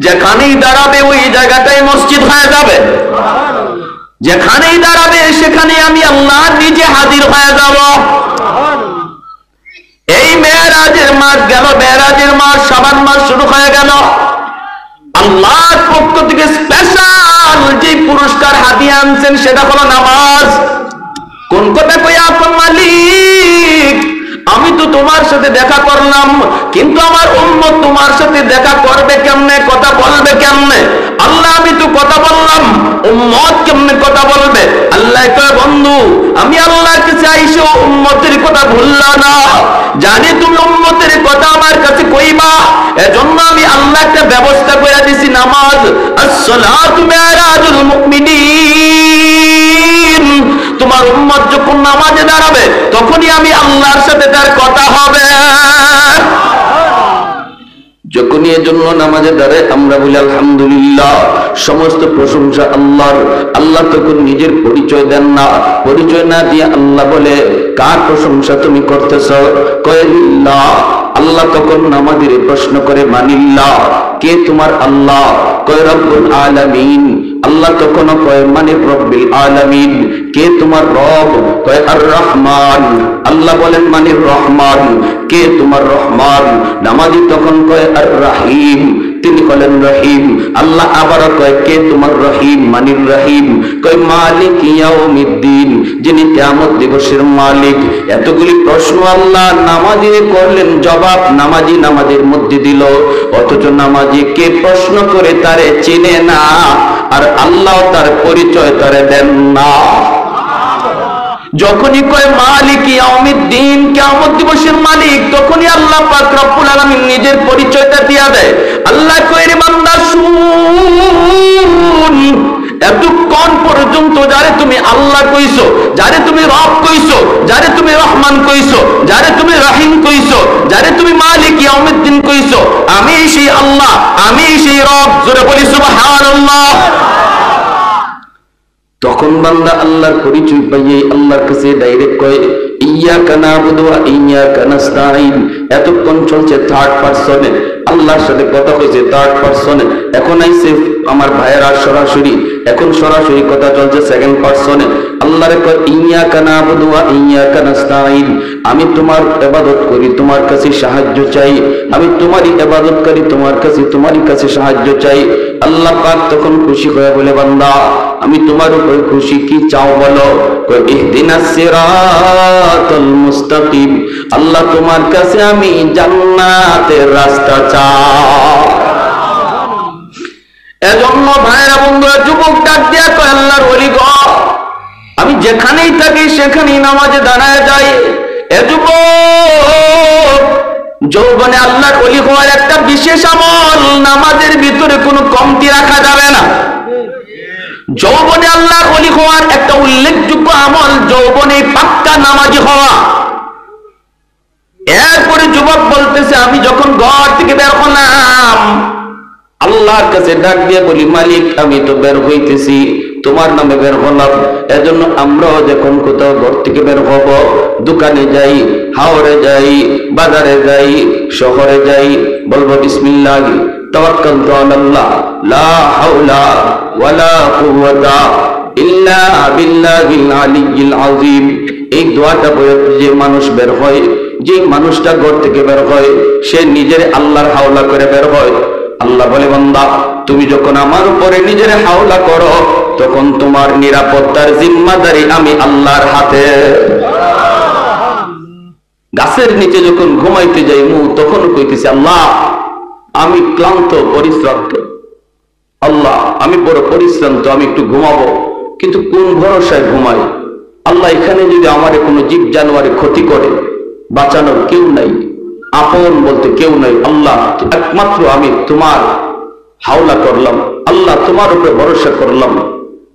যেখানেই দাঁড়াবে ওই জায়গাটাই মসজিদ হয়ে যাবে, যেখানেই দাঁড়াবে সেখানে আমি আল্লাহ নিজে হাজির হয়ে যাব। এই মেরাজের মাস গেল, মেরাজের মাস শাবান মাস শুরু হয়ে গেল। আল্লাহর পক্ষ থেকে স্পেশাল যে পুরস্কার হাদিয়া আনছেন সেটা হলো নামাজ। কোন কথা কইয়া, আপন মালিক আমি তো তোমার সাথে দেখা করলাম, কিন্তু আমার উম্মত তোমার সাথে দেখা করবে কেমনে, কথা বলবে কেমনে? আল্লাহ আমি তো কথা বললাম, উম্মত কেমনে কথা বলবে? আল্লাহ কয়, বন্ধু আমি আল্লাহর কাছে আইসো উম্মতের কথা ভুললা না, জানি তুমি উম্মতের কথা আমার কাছে কইবা, এজন্য আমি আল্লাহ একটা ব্যবস্থা করে দিছি, নামাজ। আসসালাতু মিরাজুল মুমিনিন। তোমার উম্মত যখন নামাজে দাঁড়াবে তখনই আমি আল্লাহর সাথে তার কথা হবে। যখনই এজন্য নামাজে দাঁড়ায় আমরা বলি আলহামদুলিল্লাহ, সমস্ত প্রশংসা আল্লাহর। আল্লাহ তখন নিজের পরিচয় দেন না, পরিচয় না দিয়ে আল্লাহ বলে, কার প্রশংসা তুমি করতেছ? কয় লিল্লাহ। আল্লাহ তখন নামাজের প্রশ্ন করে, মানিল্লাহ, কে তোমার আল্লাহ? কয় রব্বুল আলামিন। আল্লাহ তখন কয়, মানে রব্বিল আলামিন, কে তোমার রব? কয় আর রহমান। আল্লাহ বলেন, মানে রহমান, কে তোমার রহমান? নামাজি তখন কয় আর রাহিম, তিনি বলেন রহিম। আল্লাহ আবার কয়, কে তোমার রহিম? মানির রহিম। কয় মালিক ইয়াউমিদ্দিন, যিনি কিয়ামত দিবসের মালিক। এতগুলি প্রশ্ন আল্লাহ নামাজি করলেন, জবাব নামাজি নামাজের মধ্যে দিল, অথচ নামাজি কে প্রশ্ন করে তারে চিনে না, আর আল্লাহ তার পরিচয় তারে দেন না। যখনই কয় মালিক ইয়াউমিদ্দিন, কিয়ামত দিবসের মালিক, তখনই আল্লাহ পাক রব্বুল আলামিন নিজের পরিচয়টা দিয়া দেয়। আল্লাহ কয়, রে বান্দা শুন, এতক্ষণ পর্যন্ত যারে তুমি আল্লাহ কইছো, যারে তুমি রব কইছো, যারে তুমি রহমান কইছো, যারে তুমি রহিম কইছো, যারে তুমি মালিক ইয়াউমিদ্দিন কইছো, আমি সেই আল্লাহ, আমি সেই রব। জোরে বলি সুবহানাল্লাহ। তখন বান্দা আল্লাহর পরিচয় পাইয়ে আল্লাহর কাছে ডাইরেক্ট কয় ইয়্যাকা না'বুদু ওয়া ইয়্যাকা নাস্তাঈন। এতক্ষণ চলছে থার্ড পারসনে, আল্লাহর সাথে কথা কইছে থার্ড পারসনে, এখন আইছে আমার ভাইয়েরা সরাসরি, এখন সরাসরি কথা চলছে সেকেন্ড পারসনে। আল্লাহর কয় ইয়্যাকা না'বুদু ওয়া ইয়্যাকা নাস্তাঈন, আমি তোমার ইবাদত করি, তোমার কাছে সাহায্য চাই, আমি তোমারই ইবাদত করি, তোমারই কাছে সাহায্য চাই। আল্লাহ পাক তখন খুশি হয়ে বলে বান্দা আমি তোমার উপর খুশি, কি চাও বলো? কয় ইহদিনাস সিরাতাল মুস্তাকিম, আল্লাহ তোমার কাছে আমি জান্নাতের রাস্তা চাই। এজন্য ভাইরা বন্ধুরা যুবক ডাক দিয়া কয় আল্লাহর ওলি গো, আমি যেখানেই থাকি সেখানেই নামাজে দাঁড়ায় যাই। এ যুবক, যৌবনে আল্লাহর ওলি হওয়ার একটা বিশেষ আমল, নামাজের ভিতরে কোনো কমতি রাখা যাবে না। যৌবনে আল্লাহর ওলি হওয়ার একটা উল্লেখযোগ্য আমল যৌবনে পাক্কা নামাজি হওয়া। এরপরে যুবক বলতেছে আমি যখন ঘর থেকে বের হলাম আল্লাহর কাছে ডাক দিয়ে বলি মালিক আমি তো বের হইতেছি, তোমার নামে বের হলাম। এজন্য আমরাও যখন কোথাও ঘর থেকে বের হব, দোকানে যাই, হাওরে যাই, বাজারে যাই, শহরে যাই, বলবো বিসমিল্লাহ তাওয়াক্কালতু আলাল্লাহ লা হাওলা ওয়ালা কুওয়াতা ইল্লা বিল্লাহিল আলিয়্যিল আযীম। এই দোয়াটা পড়ে যে মানুষ বের হয়, যে মানুষটা ঘর থেকে বের হয়, সে নিজের আল্লাহর হাওলা করে বের হয়। আল্লাহ বলে বান্দা তুমি যখন আমার উপরে নিজের হাওলা করো তখন তোমার নিরাপত্তার জিম্মাদারি আমি আল্লাহর হাতে। গাছের নিচে যখন ঘুমাইতে যাই তখন কইতেছি আল্লাহ আমি ক্লান্ত পরিশ্রান্ত, আল্লাহ আমি বড় পরিশ্রান্ত, আমি একটু ঘুমাবো, কিন্তু কোন ভরসায় ঘুমাই? আল্লাহ এখানে যদি আমার কোনো জীব জানোয়ারে ক্ষতি করে বাঁচানোর কেউ নাই, আপন বলতে কেউ নাই। আল্লাহ একমাত্র আমি তোমার হাওলা করলাম, আল্লাহ তোমার উপরে ভরসা করলাম।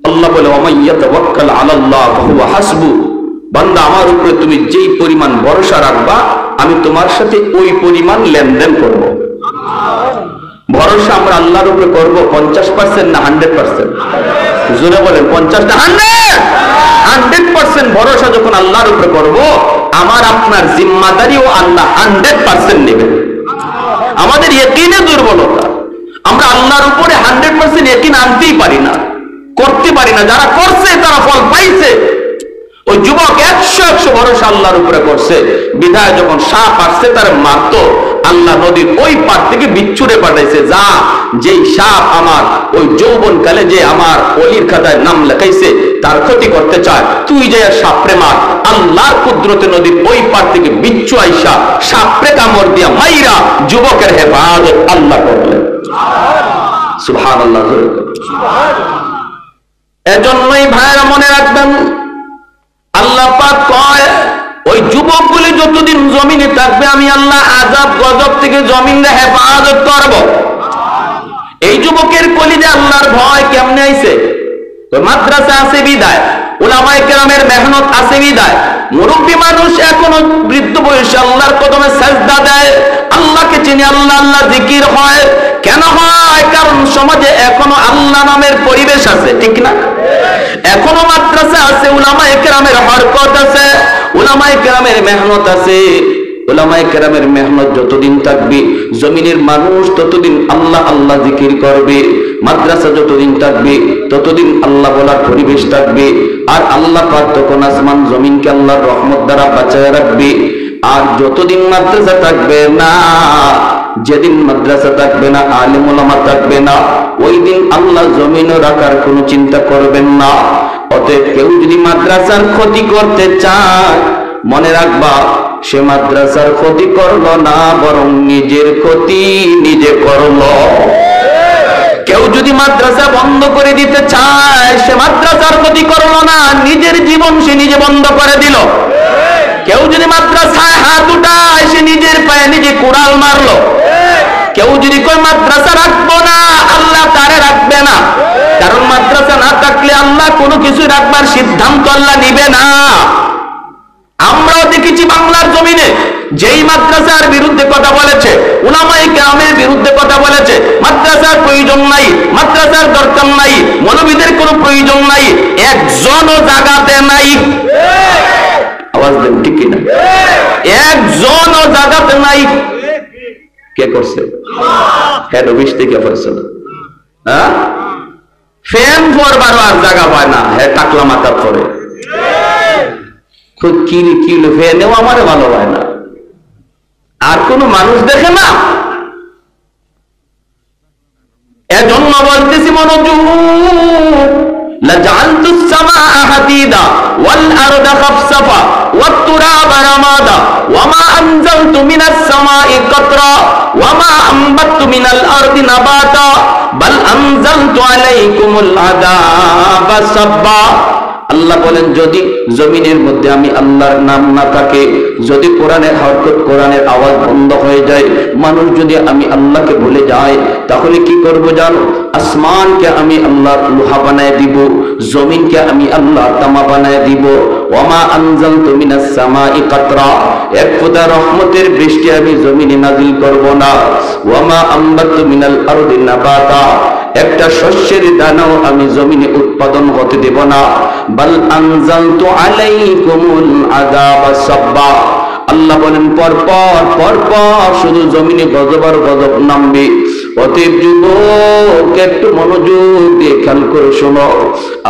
আল্লাহ বলে ওয়ামান ইয়াতাওয়াক্কাল আলাল্লাহ ফাহুয়া হাসবু, বান্দা আমার উপরে তুমি যেই পরিমাণ ভরসা রাখবা আমি তোমার সাথে ওই পরিমাণ লেনদেন করব। ভরসা আমরা আল্লাহর উপরে করব 50% না 100%? জোরে বলেন 50 না 100% ভরসা যখন আল্লাহর উপরে করব, আমার আপনার জিম্মাদারিও আল্লাহ 100% নেবেন। আমাদের ইয়াকিনে দুর্বলতা, আমরা আল্লাহর উপরে 100% ইয়াকিন আনতেই পারি না, করতে পারি না। যারা করছে তারা ফল পাইছে। ওই যুবক 100 ভরসা আল্লাহর উপরে করছে, বিধায় যখন সাপ আসছে তার মারতো, আল্লাহ নদীর ওই পার থেকে বিচ্ছুরে পাঠাইছে, যা যেই সাপ আমার ওই যৌবন কালে যে আমার ওলির খাতায় নাম লেখাইছে তার ক্ষতি করতে চায়, তুই যে সাপরে মার। আল্লাহর কুদরতে নদীর ওই পার থেকে বিচ্ছু আইসা সাপরে কামড় দিয়া মাইরা যুবকের হেফাজত আল্লাহ করলেন। সুবহানাল্লাহ। এজন্যই ভাইরা মনে রাখবেন আল্লাহ পাক কয় ওই যুবকগুলি যতদিন জমিনে থাকবে আমি আল্লাহ আযাব গজব থেকে জমিনে হেফাজত করব। এই যুবকের কলিজে আল্লাহর ভয় কেমনে আইছে? মাদ্রাসা আছে বিদায়, উলামায়ে কেরামের মেহনত আছে বিদায়, মুরব্বী মানুষ এখনো বৃদ্ধ বয়সে আল্লাহর কদমে সাজদা দেয়, আল্লাহকে চিনি, আল্লাহ আল্লাহ জিকির হয়। কেন হয়? কারণ সমাজে এখনো আল্লাহ নামের পরিবেশ আছে, ঠিক না? এখনো মাদ্রাসা আছে, উলামায়ে কেরামের হরকত আছে, উলামায়ে কেরামের মেহনত আছে। উলামায়ে কেরামের মেহনত যতদিন থাকবে জমিনের মানুষ ততদিন আল্লাহ আল্লাহ জিকির করবে। মাদ্রাসা যতদিন থাকবে ততদিন আল্লাহ বলার পরিবেশ থাকবে। আর আল্লাহ পাক তখন আসমান জমিনকে আল্লাহর রহমত দ্বারা বাঁচায় রাখবে। আর যতদিন মাদ্রাসা থাকবে না, যেদিন মাদ্রাসা থাকবে না, আলেম ওলামা থাকবে না, ওই দিন আল্লাহ জমিনও রাখার কোনো চিন্তা করবেন না। অতএব কেউ যদি মাদ্রাসার ক্ষতি করতে চায়, মনে রাখবা সে মাদ্রাসার ক্ষতি করলো না, বরং নিজের ক্ষতি নিজে করলো। কেউ যদি মাদ্রাসা বন্ধ করে দিতে চায়, সে মাদ্রাসার ক্ষতি করলো না, নিজের জীবন সে নিজে বন্ধ করে দিল। কেউ যদি মাদ্রাসায় হাত উঠায়, সে নিজের পায়ে নিজে কুড়াল মারলো। কেউ যদি কয় মাদ্রাসা রাখবো না, আল্লাহ তারে রাখবে না। কারণ মাদ্রাসা না থাকলে আল্লাহ কোনো কিছু রাখবার সিদ্ধান্ত আল্লাহ নিবে না। আমরাও দেখেছি বাংলার জমিনে যেই মাদ্রাসার বিরুদ্ধে কথা বলেছে, উলামায়ে কেরামের বিরুদ্ধে কথা বলেছে, মাদ্রাসার প্রয়োজন নাই, মাদ্রাসার দরকার নাই, মৌলবীদের কোনো প্রয়োজন নাই, একজনও জায়গাতে নাই। আওয়াজ দেন ঠিক কিনা? একজনও জায়গাতে নাই। কে করছে? হেড অফিস থেকে ফয়সালা। হ্যাঁ, ফ্যান পরবারও আর জায়গা পায় না, হ্যাঁ টাকলা মাথা পরে কি কি ফ্যানেও আমারে ভালো হয় না, আর কোন মানুষ দেখে না। এজন্য বলতেছি মনোযোগ, লাজালতু সামাআ হাদিদা ওয়াল আরদা খাফসাফা ওয়াত তুরাবা রামাদা ওয়ামা আনজালতু মিনাস সামাই কাতরা ওয়ামা আমবাতু মিনাল আরদি নাবাতা বাল আনজালতু আলাইকুমুল আযাবা সাব্বা। আল্লাহ বলেন, যদি জমিনের মধ্যে আমি আল্লাহর নাম না থাকে, যদি কোরআনের হরকত, কোরআনের আওয়াজ বন্ধ হয়ে যায়, মানুষ যদি আমি আল্লাহকে ভুলে যায়, তাহলে কি করব জানো? আসমানকে আমি আল্লাহ লোহা বানায় দিব, জমিনকে আমি আল্লাহ তামা বানায় দিব। ওয়ামা আনজালতু মিনাস সামাই কাতরা, এক ফোঁটা রহমতের বৃষ্টি আমি জমিনে নাজিল করব না। ওয়ামা আমবাতু মিনাল আরদি নাবাতা, একটা শস্যের দানাও আমি জমিনে উৎপাদন হতে দেব না। বাল আনজালতু আলাইকুমুল আযাবা সাব্বা, আল্লাহ বলেন পরপর শুধু জমিনে গজব আর গজব নামবে। অতএব যুবক, একটু মনোযোগ দিয়ে খেয়াল করে শোনো।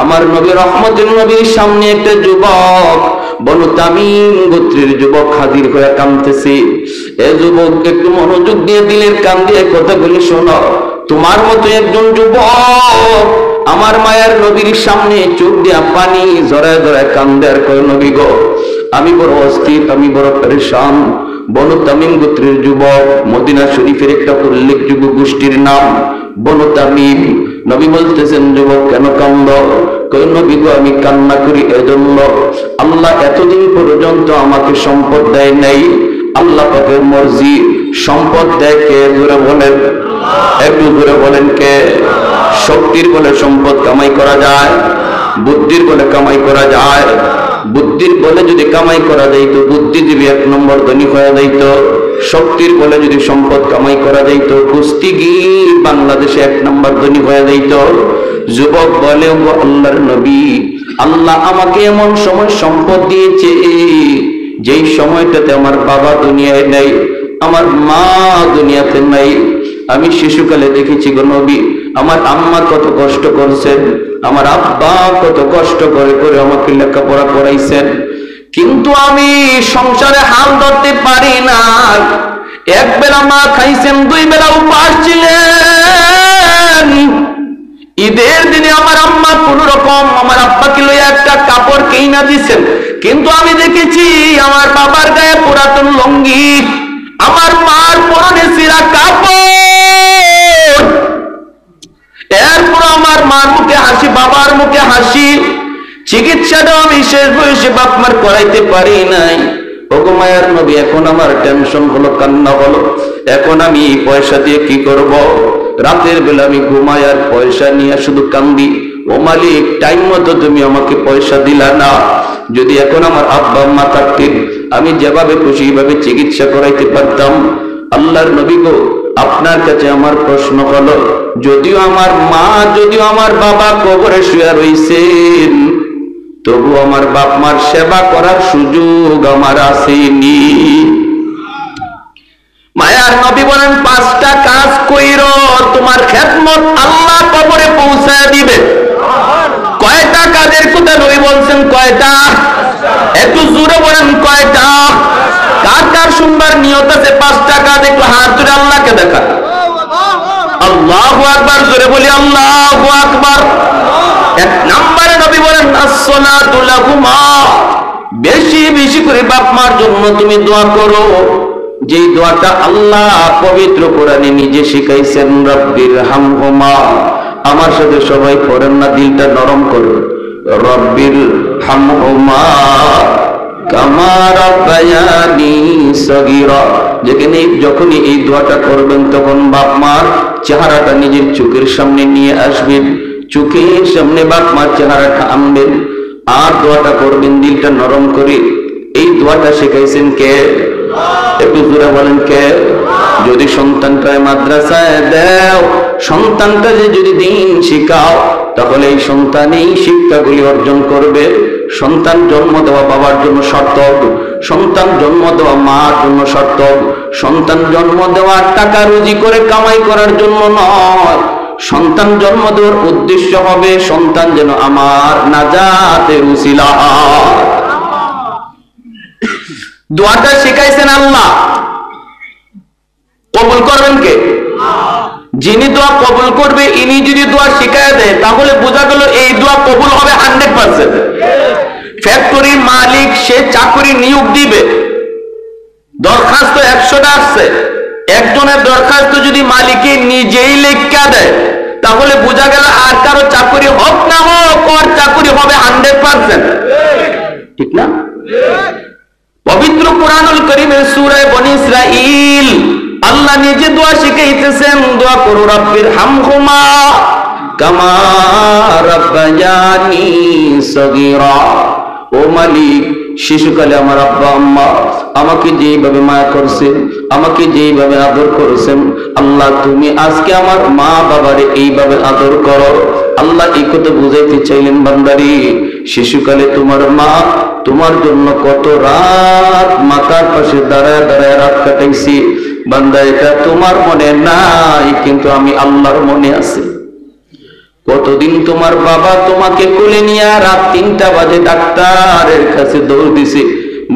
আমার নবী রহমতের নবীর সামনে একটা যুবক, বনু তামিম গোত্রের যুবক হাজির হয়ে কাঁদতেছে। এ যুবক, একটু মনোযোগ দিয়ে দিলের কান দিয়ে কথাগুলি শোনো। তোমার মতো একজন যুবক আমার মায়ের নবীর সামনে চোখ দিয়া পানি জড়ায় জড়ায় কান্দে আর কয়, নবী গো, আমি বড় অস্থির, আমি বড় পেরেশান। বনু তামিম গোত্রের যুবক, মদিনা শরীফের একটা উল্লেখযোগ্য গোষ্ঠীর নাম বনু তামিম। নবী বলতেছেন, যুবক কেন কান্দ? কই, নবী গো, আমি কান্না করি এজন্য, আল্লাহ এতদিন পর্যন্ত আমাকে সম্পদ দেয় নাই। আল্লাহ পাকের মর্জি, সম্পদ দেয় কে? জোরে বলেন, একটু জোরে বলেন কে? শক্তির বলে সম্পদ কামাই করা যায়, বুদ্ধির বলে কামাই করা যায়। বুদ্ধির বলে যদি কামাই করা যাইতো, বুদ্ধিজীবী এক নম্বর ধনী হয়ে যাইত। শক্তির বলে যদি সম্পদ কামাই করা যাইত, কুস্তিগীর বাংলাদেশে এক নম্বর ধনী হয়ে যাইত। যুবক বলে, ও আল্লাহর নবী, আল্লাহ আমাকে এমন সময় সম্পদ দিয়েছে যেই সময়টাতে আমার বাবা দুনিয়ায় নাই, আমার মা দুনিয়াতে নাই। আমি শিশুকালে দেখেছি গো নবী, আমার আম্মা কত কষ্ট করছেন, আমার আব্বা কত কষ্ট করে করে আমাকে লেখাপড়া করাইছেন, কিন্তু আমি সংসারে হাল ধরতে পারি না। এক বেলা মা খাইছেন, দুই বেলা উপাস ছিলেন। ঈদের দিনে আমার আম্মা কোন রকম আমার আব্বাকে লইয়া একটা কাপড় কিনা দিচ্ছেন, কিন্তু আমি দেখেছি আমার বাবার গায়ে পুরাতন লুঙ্গি, আমার মার পরনে ছিঁড়া কাপড়। এরপর আমার মার মুখে হাসি, বাবার মুখে হাসি। চিকিৎসাটাও আমি শেষ বয়সে বাপ মার করাইতে পারি নাই। ওগো মায়ার নবী, এখন আমার টেনশন হলো, কান্না হলো, এখন আমি পয়সা দিয়ে কি করব? রাতের বেলা আমি ঘুমাই আর পয়সা নিয়ে শুধু কান্দি। ও মালিক, টাইম মতো তুমি আমাকে পয়সা দিলা না। যদি এখন আমার আব্বা আম্মা থাকতেন, আমি যেভাবে খুশি এইভাবে চিকিৎসা করাইতে পারতাম। আল্লাহর নবী গো, আপনার কাছে আমার প্রশ্ন হলো, যদিও আমার মা, যদিও আমার বাবা কবরে শুয়ে রইছেন, তবু আমার বাপ মার সেবা করার সুযোগ আমার আসেনি। মায়ার নবী বলেন, 5টা কাজ কইরো, তোমার খেদমত আল্লাহ কবরে পৌঁছায় দিবে। কয়টা কাজের কথা নবী বলছেন? কয়টা? একটু জোরে বলেন, কয়টা? কার কার শুনবার নিয়ত আছে 5টা কাজ? একটু হাত তুলে আল্লাহকে দেখা। আল্লাহু আকবার, জোরে বলি আল্লাহু আকবার। 1 নম্বরে নবী বলেন, আসসালাতু লাহুমা, বেশি বেশি করে বাপ মার জন্য তুমি দোয়া করো। যেই দোয়াটা আল্লাহ পবিত্র কোরআনে নিজে শিখাইছেন, রব্বির হামহুমা। আমার সাথে সবাই পড়েন না, দিলটা নরম করো, রব্বির হামহুমা কামা রাব্বায়ানি সগীরা। যখনই এই দোয়াটা করবেন, তখন বাপ মার চেহারাটা নিজের চোখের সামনে নিয়ে আসবেন, চোখের সামনে বাপ মার চেহারাটা আনবেন, আর দোয়াটা করবেন দিলটা নরম করে। এই দোয়াটা শিখাইছেন কে? একটু জোরে বলেন কে? যদি সন্তানটা মাদ্রাসায় দাও, সন্তানটা যদি দিন শিখাও, তাহলে এই সন্তান এই শিক্ষাগুলি অর্জন করবে। সন্তান জন্ম দেওয়া বাবার জন্য সার্থক, সন্তান জন্ম দেওয়া মার জন্য সার্থক, সন্তান জন্ম দেওয়া টাকা রুজি করে কামাই করার জন্য নয়। সন্তান জন্ম দেওয়ার উদ্দেশ্য হবে সন্তান যেন আমার নাজাতের উসিলা হয়। দোয়াটা শিখাইছেন আল্লাহ, কবুল করবেন কে? যিনি দোয়া কবুল করবে ইনি যদি দোয়া শিখায় দেয়, তাহলে বোঝা গেল এই দোয়া কবুল হবে 100%। ফ্যাক্টরির মালিক সে চাকরি নিয়োগ দিবে, দরখাস্ত 100টা আসছে, একজনের দরখাস্ত যদি মালিকে নিজেই লেখা দেয়, তাহলে বোঝা গেল আর কারো চাকরি হোক না হোক, ওর চাকরি হবে 100%। ঠিক না? পবিত্র কুরআনুল কারীমের সূরা বনী ইসরাঈল আল্লাহ নিজে দোয়া শিখাইতেছেন, দোয়া করো রাব্বির হামহুমা কামা রাব্বায়ানি সগীরা। ও মালিক, শিশুকালে আমার আব্বা আম্মা আমাকে যেইভাবে মায়া করছেন, আমাকে যেইভাবে আদর করেছেন, আল্লাহ তুমি আজকে আমার মা বাবারে এইভাবে আদর করো। আল্লাহ এই কথা বুঝাইতে চাইলেন, বান্দারি শিশুকালে তোমার মা তোমার জন্য কত রাত মাথার পাশে দাঁড়ায় দাঁড়ায় রাত কাটাইছি। বান্দা, এটা তোমার মনে নাই, কিন্তু আমি আল্লাহর মনে আছে। কতদিন তোমার বাবা তোমাকে কোলে নিয়ে রাত 3টা বাজে ডাক্তারের কাছে দৌড় দিছে।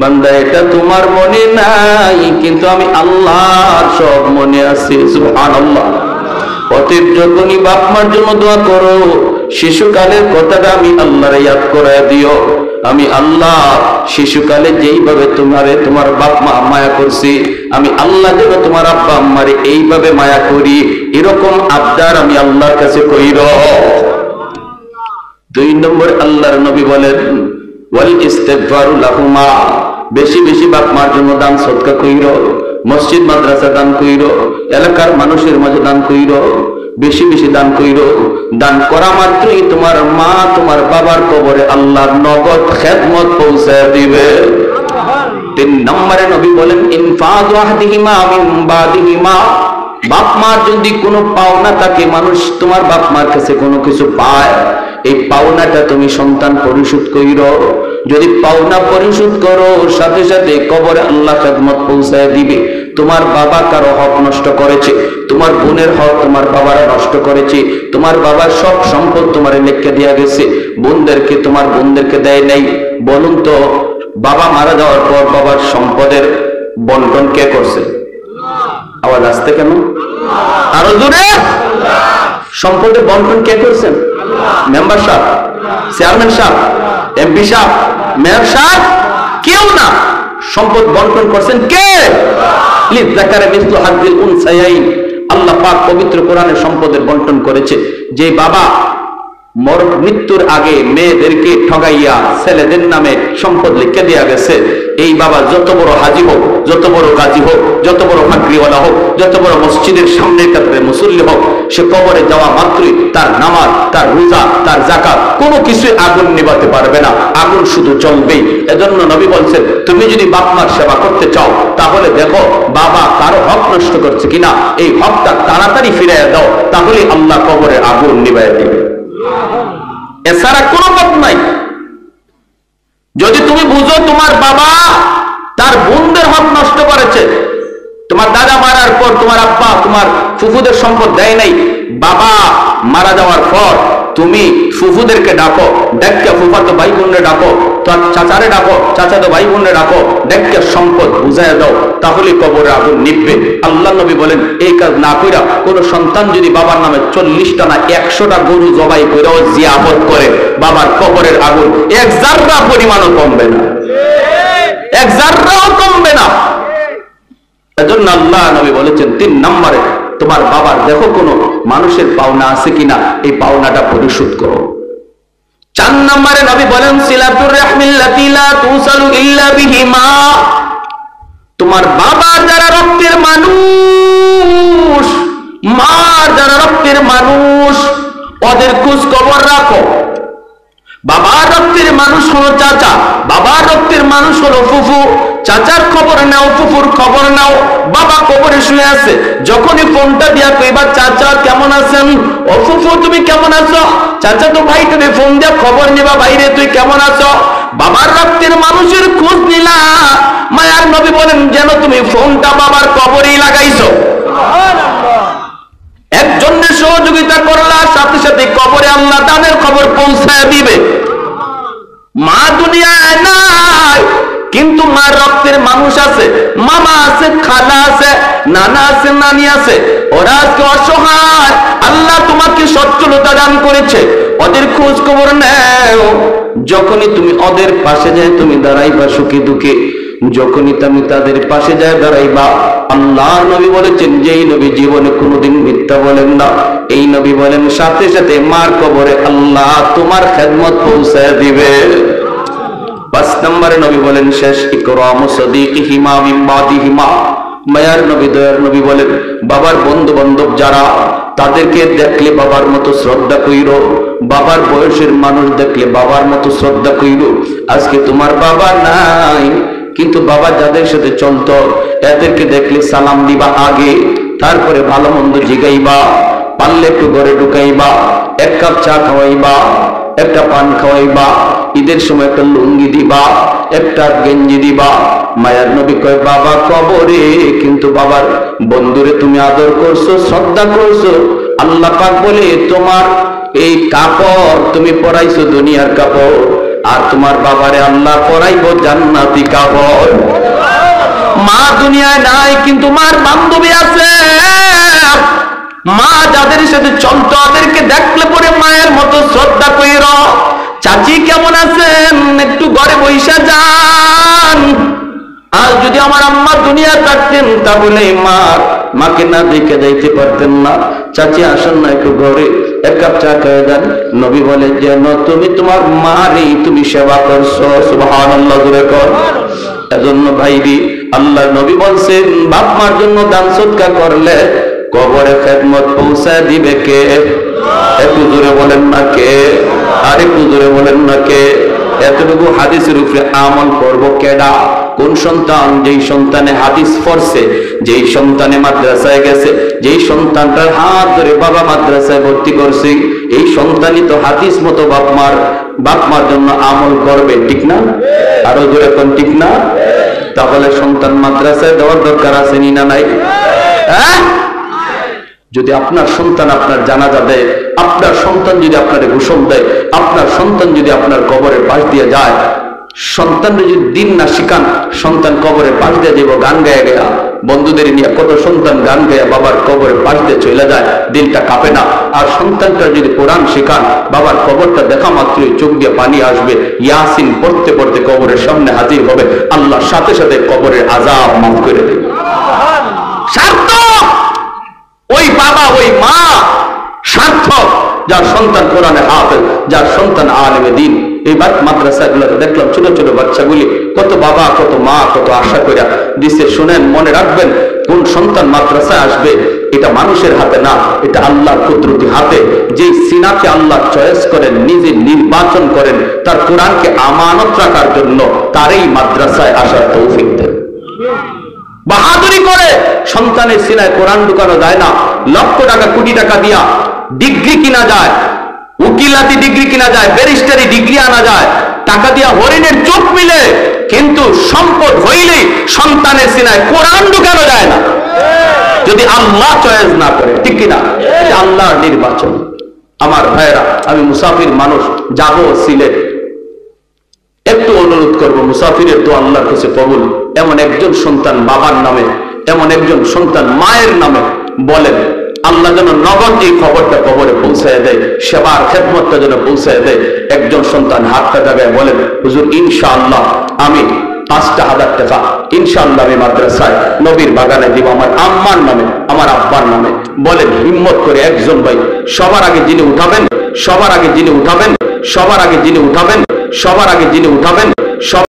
বান্দা, এটা তোমার মনে নাই, কিন্তু আমি আল্লাহর সব মনে আছে। সুবহানাল্লাহ। অতএব যখনই বাপ মার জন্য দোয়া করো, শিশুকালের কথাটা আমি আল্লাহরে ইয়াদ করায় দিও। আমি আল্লাহ শিশুকালে যেইভাবে তোমার বাপ মা মায়া করছি, আমি আল্লাহ যেন তোমার আব্বা আম্মারে এইভাবে মায়া করি, এরকম আবদার আমি আল্লাহর কাছে কইর। 2 নম্বর আল্লাহর নবী বলেন ওয়াল ইস্তিগফারু লাহুমা, বেশি বেশি বাপ মার জন্য দান সদকা কইর, মসজিদ মাদ্রাসা দান কইর, এলাকার মানুষের মাঝে দান কইর, বেশি বেশি দান কইর। দান করা মাত্রই তোমার মা তোমার বাবার কবরে আল্লাহর নগদ খেদমত পৌঁছায় দিবে। 3 নম্বরে নবী বলেন ইনফাযু আহদিহিমা মিন বাদিহিমা, বাপ মার যদি কোনো পাওনা থাকে, মানুষ তোমার বাপ মার কাছে কোনো কিছু পায়, এই পাওনাটা তুমি সন্তান পরিশোধ কইরো। যদি পাওনা পরিশোধ করো, সাথে সাথে কবরে আল্লাহ খেদমত পৌঁছায় দিবে। তোমার বাবা কারো হক নষ্ট করেছে, তোমার বোনের হক তোমার বাবারা নষ্ট করেছে, তোমার বাবার সব সম্পদ তোমারে লিখে দেয়া গেছে, তোমার বোনদেরকে দেয় নাই। বলুন তো, বাবা মারা যাওয়ার পর বাবার সম্পদের বন্টন কে করছে? আওয়াজ আসতে কেন? আরো জোরে। সম্পদের বন্টন কে করছেন? মেম্বার সাহেব, চেয়ারম্যান সাহেব, এমপি সাহেব, মেয়র সাহেব? কেউ না। সম্পদ বন্টন করছেন কে? লিযাকারি মিসলু হাযিল উনসায়াইন। আল্লাহ পাক পবিত্র কোরআনে সম্পদের বন্টন করেছে। যে বাবা মৃত্যুর আগে মেয়েদেরকে ঠগাইয়া ছেলেদের নামে সম্পদ লিখে দেয়া গেছে, এই বাবা যত বড় হাজি হোক, যত বড় গাজী হোক, যত বড় ফাকরিওয়ালা হোক, যত বড় মসজিদের সামনে কাতারে মুসল্লি হোক, সে কবরে যাওয়া মাত্রই তার নামাজ, তার রোজা, তার যাকাত কোনো কিছুই আগুন নিভাতে পারবে না, আগুন শুধু জ্বলবেই। এজন্য নবী বলছেন, তুমি যদি বাপ মার সেবা করতে চাও, তাহলে দেখো বাবা কারো হক নষ্ট করছে কিনা, এই হকটা তাড়াতাড়ি ফিরিয়ে দাও, তাহলে আল্লাহ কবরে আগুন নিভাইয়া দিবে। এছাড়া কোনো পথ নাই। যদি তুমি বুঝো তোমার বাবা তার বোনদের হক নষ্ট করেছে, তোমার দাদা মারার পর তোমার আব্বা তোমার ফুফুদের সম্পদ দেয় নাই, বাবা মারা যাওয়ার পর তুমি ফুফুদেরকে ডাকো, ডেকে ফুফাতো ভাই বোনরে ডাকো, তোর চাচারে ডাকো, চাচাতো ভাই বোনরে ডাকো, ডেকে সম্পদ বুঝায় দাও, তাহলে কবরে আগুন নিভবে। আল্লাহ নবী বলেন, এই কাজ না কইরা কোন সন্তান যদি বাবার নামে 40টা না 100টা গরু জবাই করেও জিয়াফত করে, বাবার কবরের আগুন 1 জাররা পরিমাণও কমবে না, 1 জাররাও কমবে না। এজন্য আল্লাহ নবী বলেছেন 3 নম্বরে তোমার বাবার দেখো কোনো মানুষের পাওনা আছে কিনা, এই পাওনাটা পরিশোধ করো। 4 নম্বরে নবী বলেন সিলাতুর রাহমিল্লাতি লা তুসালু ইল্লা বিহিমা, তোমার বাবার যারা রক্তের মানুষ, মার যারা রক্তের মানুষ, ওদের খোঁজ খবর রাখো। বাবার রক্তের মানুষ হলো চাচা, বাবার রক্তের মানুষ হলো ফুফু। চাচার খবর নাও, ফুফুর খবর নাও। বাবা কবরে শুয়ে আছে, যখনই ফোনটা দিয়া কইবা চাচা কেমন আছেন, ও ফুফু তুমি কেমন আছো, চাচা তো ভাই তুমি ফোন দিয়া খবর নিবা ভাইরে তুই কেমন আছো। বাবার রক্তের মানুষের খোঁজ নিলা, মায়ার নবী বলেন যেন তুমি ফোনটা বাবার কবরেই লাগাইছো। একজনের সহযোগিতা করলা, সাথে সাথে কবরে আল্লাহ তাদের খবর পৌঁছায় দিবে। মা দুনিয়ায় নাই, কিন্তু মার রক্তের মানুষ আছে, মামা আছে, খালা আছে, নানা আছে, নানি আছে। ওরা আজকে অসহায়, আল্লাহ তোমাকে সচ্ছলতা দান করেছে, ওদের খোঁজ খবর নেও। যখনই তুমি ওদের পাশে যায় তুমি দাঁড়াইবা সুখে দুঃখে, যখনই তুমি তাদের পাশে যায় দাঁড়াইবা, আল্লাহ নবী বলেছেন যেই নবী জীবনে কোনোদিন মিথ্যা বলেন না, এই নবী বলেন সাথে সাথে মার কবরে আল্লাহ তোমার খেদমত পৌঁছায় দিবে। 5 নম্বরে নবী বলেন শেষ, ইকরামু সাদিকিহিমা মিন বাদিহিমা। মায়ার নবী দয়ার নবী বলেন বাবার বন্ধু বান্ধব যারা, তাদেরকে দেখলে বাবার মতো শ্রদ্ধা কইরো। বাবার বয়সের মানুষ দেখলে বাবার মতো শ্রদ্ধা কইরো। আজকে তোমার বাবা নাই, কিন্তু বাবা যাদের সাথে চলতো এদেরকে দেখলে সালাম দিবা আগে, তারপরে ভালো মন্দ জিগাইবা, পারলে একটু ঘরে ঢুকাইবা, 1 কাপ চা খাওয়াইবা, একটা পান খাওয়াইবা, ঈদের সময় একটা লুঙ্গি দিবা, একটা গেঞ্জি দিবা। মায়ার নবী কয় বাবা কবরে, কিন্তু বাবার বন্ধুরে তুমি আদর করছো, শ্রদ্ধা করছো। আল্লাহ পাক বলে তোমার এই কাপড় তুমি পরাইছো দুনিয়ার কাপড়, আর তোমার বাবারে আল্লাহ পরাইবো জান্নাতি কাপড়। মা দুনিয়ায় নাই, কিন্তু মার বান্ধবী আছে। মা যাদের সাথে চলতো তাদেরকে দেখলে পরে মায়ের মতো শ্রদ্ধা কইরো। চাচি কেমন আছেন, একটু ঘরে বইসা যান। আর যদি আমার আম্মা দুনিয়া থাকতেন তাহলে মাকে না দেখে যাইতে পারতেন না। চাচি আসেন না একটু ঘরে, 1 কাপ চা খেয়ে যান। নবী বলে যেন তুমি তোমার মারই তুমি সেবা করছো। সুবহানাল্লাহ জোরে কর। এজন্য ভাইরি আল্লাহর নবী বলছেন বাপ মার জন্য দান সদকা করলে কবরে খেদমত পৌঁছায় দিবে কে? একটু জোরে বলেন না কে? আর একটু জোরে বলেন না কে? এতটুকু হাদিসের উপরে আমল করব কেডা? কোন সন্তান? যেই সন্তানে হাদিস পড়ছে, যেই সন্তানে মাদ্রাসায় গেছে, যেই সন্তানটার হাত ধরে বাবা মাদ্রাসায় ভর্তি করছে, এই সন্তানই তো হাদিস মতো বাপ মার জন্য আমল করবে, ঠিক না? আরো জোরে কোন ঠিক না? তাহলে সন্তান মাদ্রাসায় দেওয়ার দরকার আছে নি না নাই? হ্যাঁ, যদি আপনার সন্তান আপনার জানাজা দেয়, আপনার সন্তান যদি আপনার ঘোষণ দেয়, আপনার সন্তান যদি আপনার কবরের পাশ দিয়ে যায়, সন্তানরা যদি দিন না শিখান, সন্তান কবরের পাশ দিয়ে যাবো গান গায়ে গেয়া, বন্ধুদের নিয়ে কত সন্তান গান গায়া বাবার কবরের পাশ দিয়ে চলে যায়, দিলটা কাঁপে না। আর সন্তানটা যদি কোরআন শিখান, বাবার কবরটা দেখা মাত্রই চোখ দিয়ে পানি আসবে, ইয়াসিন পড়তে পড়তে কবরের সামনে হাজির হবে, আল্লাহর সাথে সাথে কবরের আযাব মাফ করে দেবে। সার্থক ওই বাবা ওই মা, সার্থক যার সন্তান কোরআনে হাফেজ, যার সন্তান আলেমে দ্বীন। এই মাদ্রাসাগুলোতে দেখলাম ছোট ছোট বাচ্চাগুলি, কত বাবা কত মা কত আশা করে দিছে। শুনেন, মনে রাখবেন, কোন সন্তান মাদ্রাসায় আসবে এটা মানুষের হাতে না, এটা আল্লাহর কুদরতি হাতে। যেই সিনাকে আল্লাহ চয়েস করেন, নিজে নির্বাচন করেন তার কোরআনকে আমানত রাখার জন্য, তারই মাদ্রাসায় আসার তৌফিক দেন। বাহাদুরি করে সন্তানের সিনায় কোরআন ঢুকানো যায় না। লক্ষ টাকা কোটি টাকা দিয়া ডিগ্রি কিনা যায়, উকিলাতি ডিগ্রি কিনা যায়, ব্যারিস্টারি ডিগ্রি আনা যায়, টাকা দিয়া হরিণের চোখ মিলে, কিন্তু সম্পদ হইলেই সন্তানের সিনায় কোরআন ঢুকানো যায় না, যদি আল্লাহ চয়েস না করে, ঠিক কিনা? এটা আল্লাহর নির্বাচন। আমার ভাইয়েরা, আমি মুসাফির মানুষ, যাবো সিলেট, একটু অনুরোধ করবো, মুসাফিরের তো আল্লাহর কাছে কবুল। এমন একজন সন্তান বাবার নামে, এমন একজন সন্তান মায়ের নামে বলেন, আল্লাহ যেন নগদ এই খবরটা কবরে পৌঁছায় দেয়, সেবার খেদমতটা যেন পৌঁছায় দেয়। একজন সন্তান হাতটা জায়গায় বলেন, হুজুর ইনশাআল্লাহ আমি 5,000 টাকা ইনশাআল্লাহ আমি মাদ্রাসায় নবীর বাগানে দিব, আমার আম্মার নামে, আমার আব্বার নামে। বলেন হিম্মত করে একজন ভাই, সবার আগে যিনি উঠাবেন, সবার আগে যিনি উঠাবেন, সবার আগে যিনি উঠাবেন, সবার আগে যিনি উঠাবেন,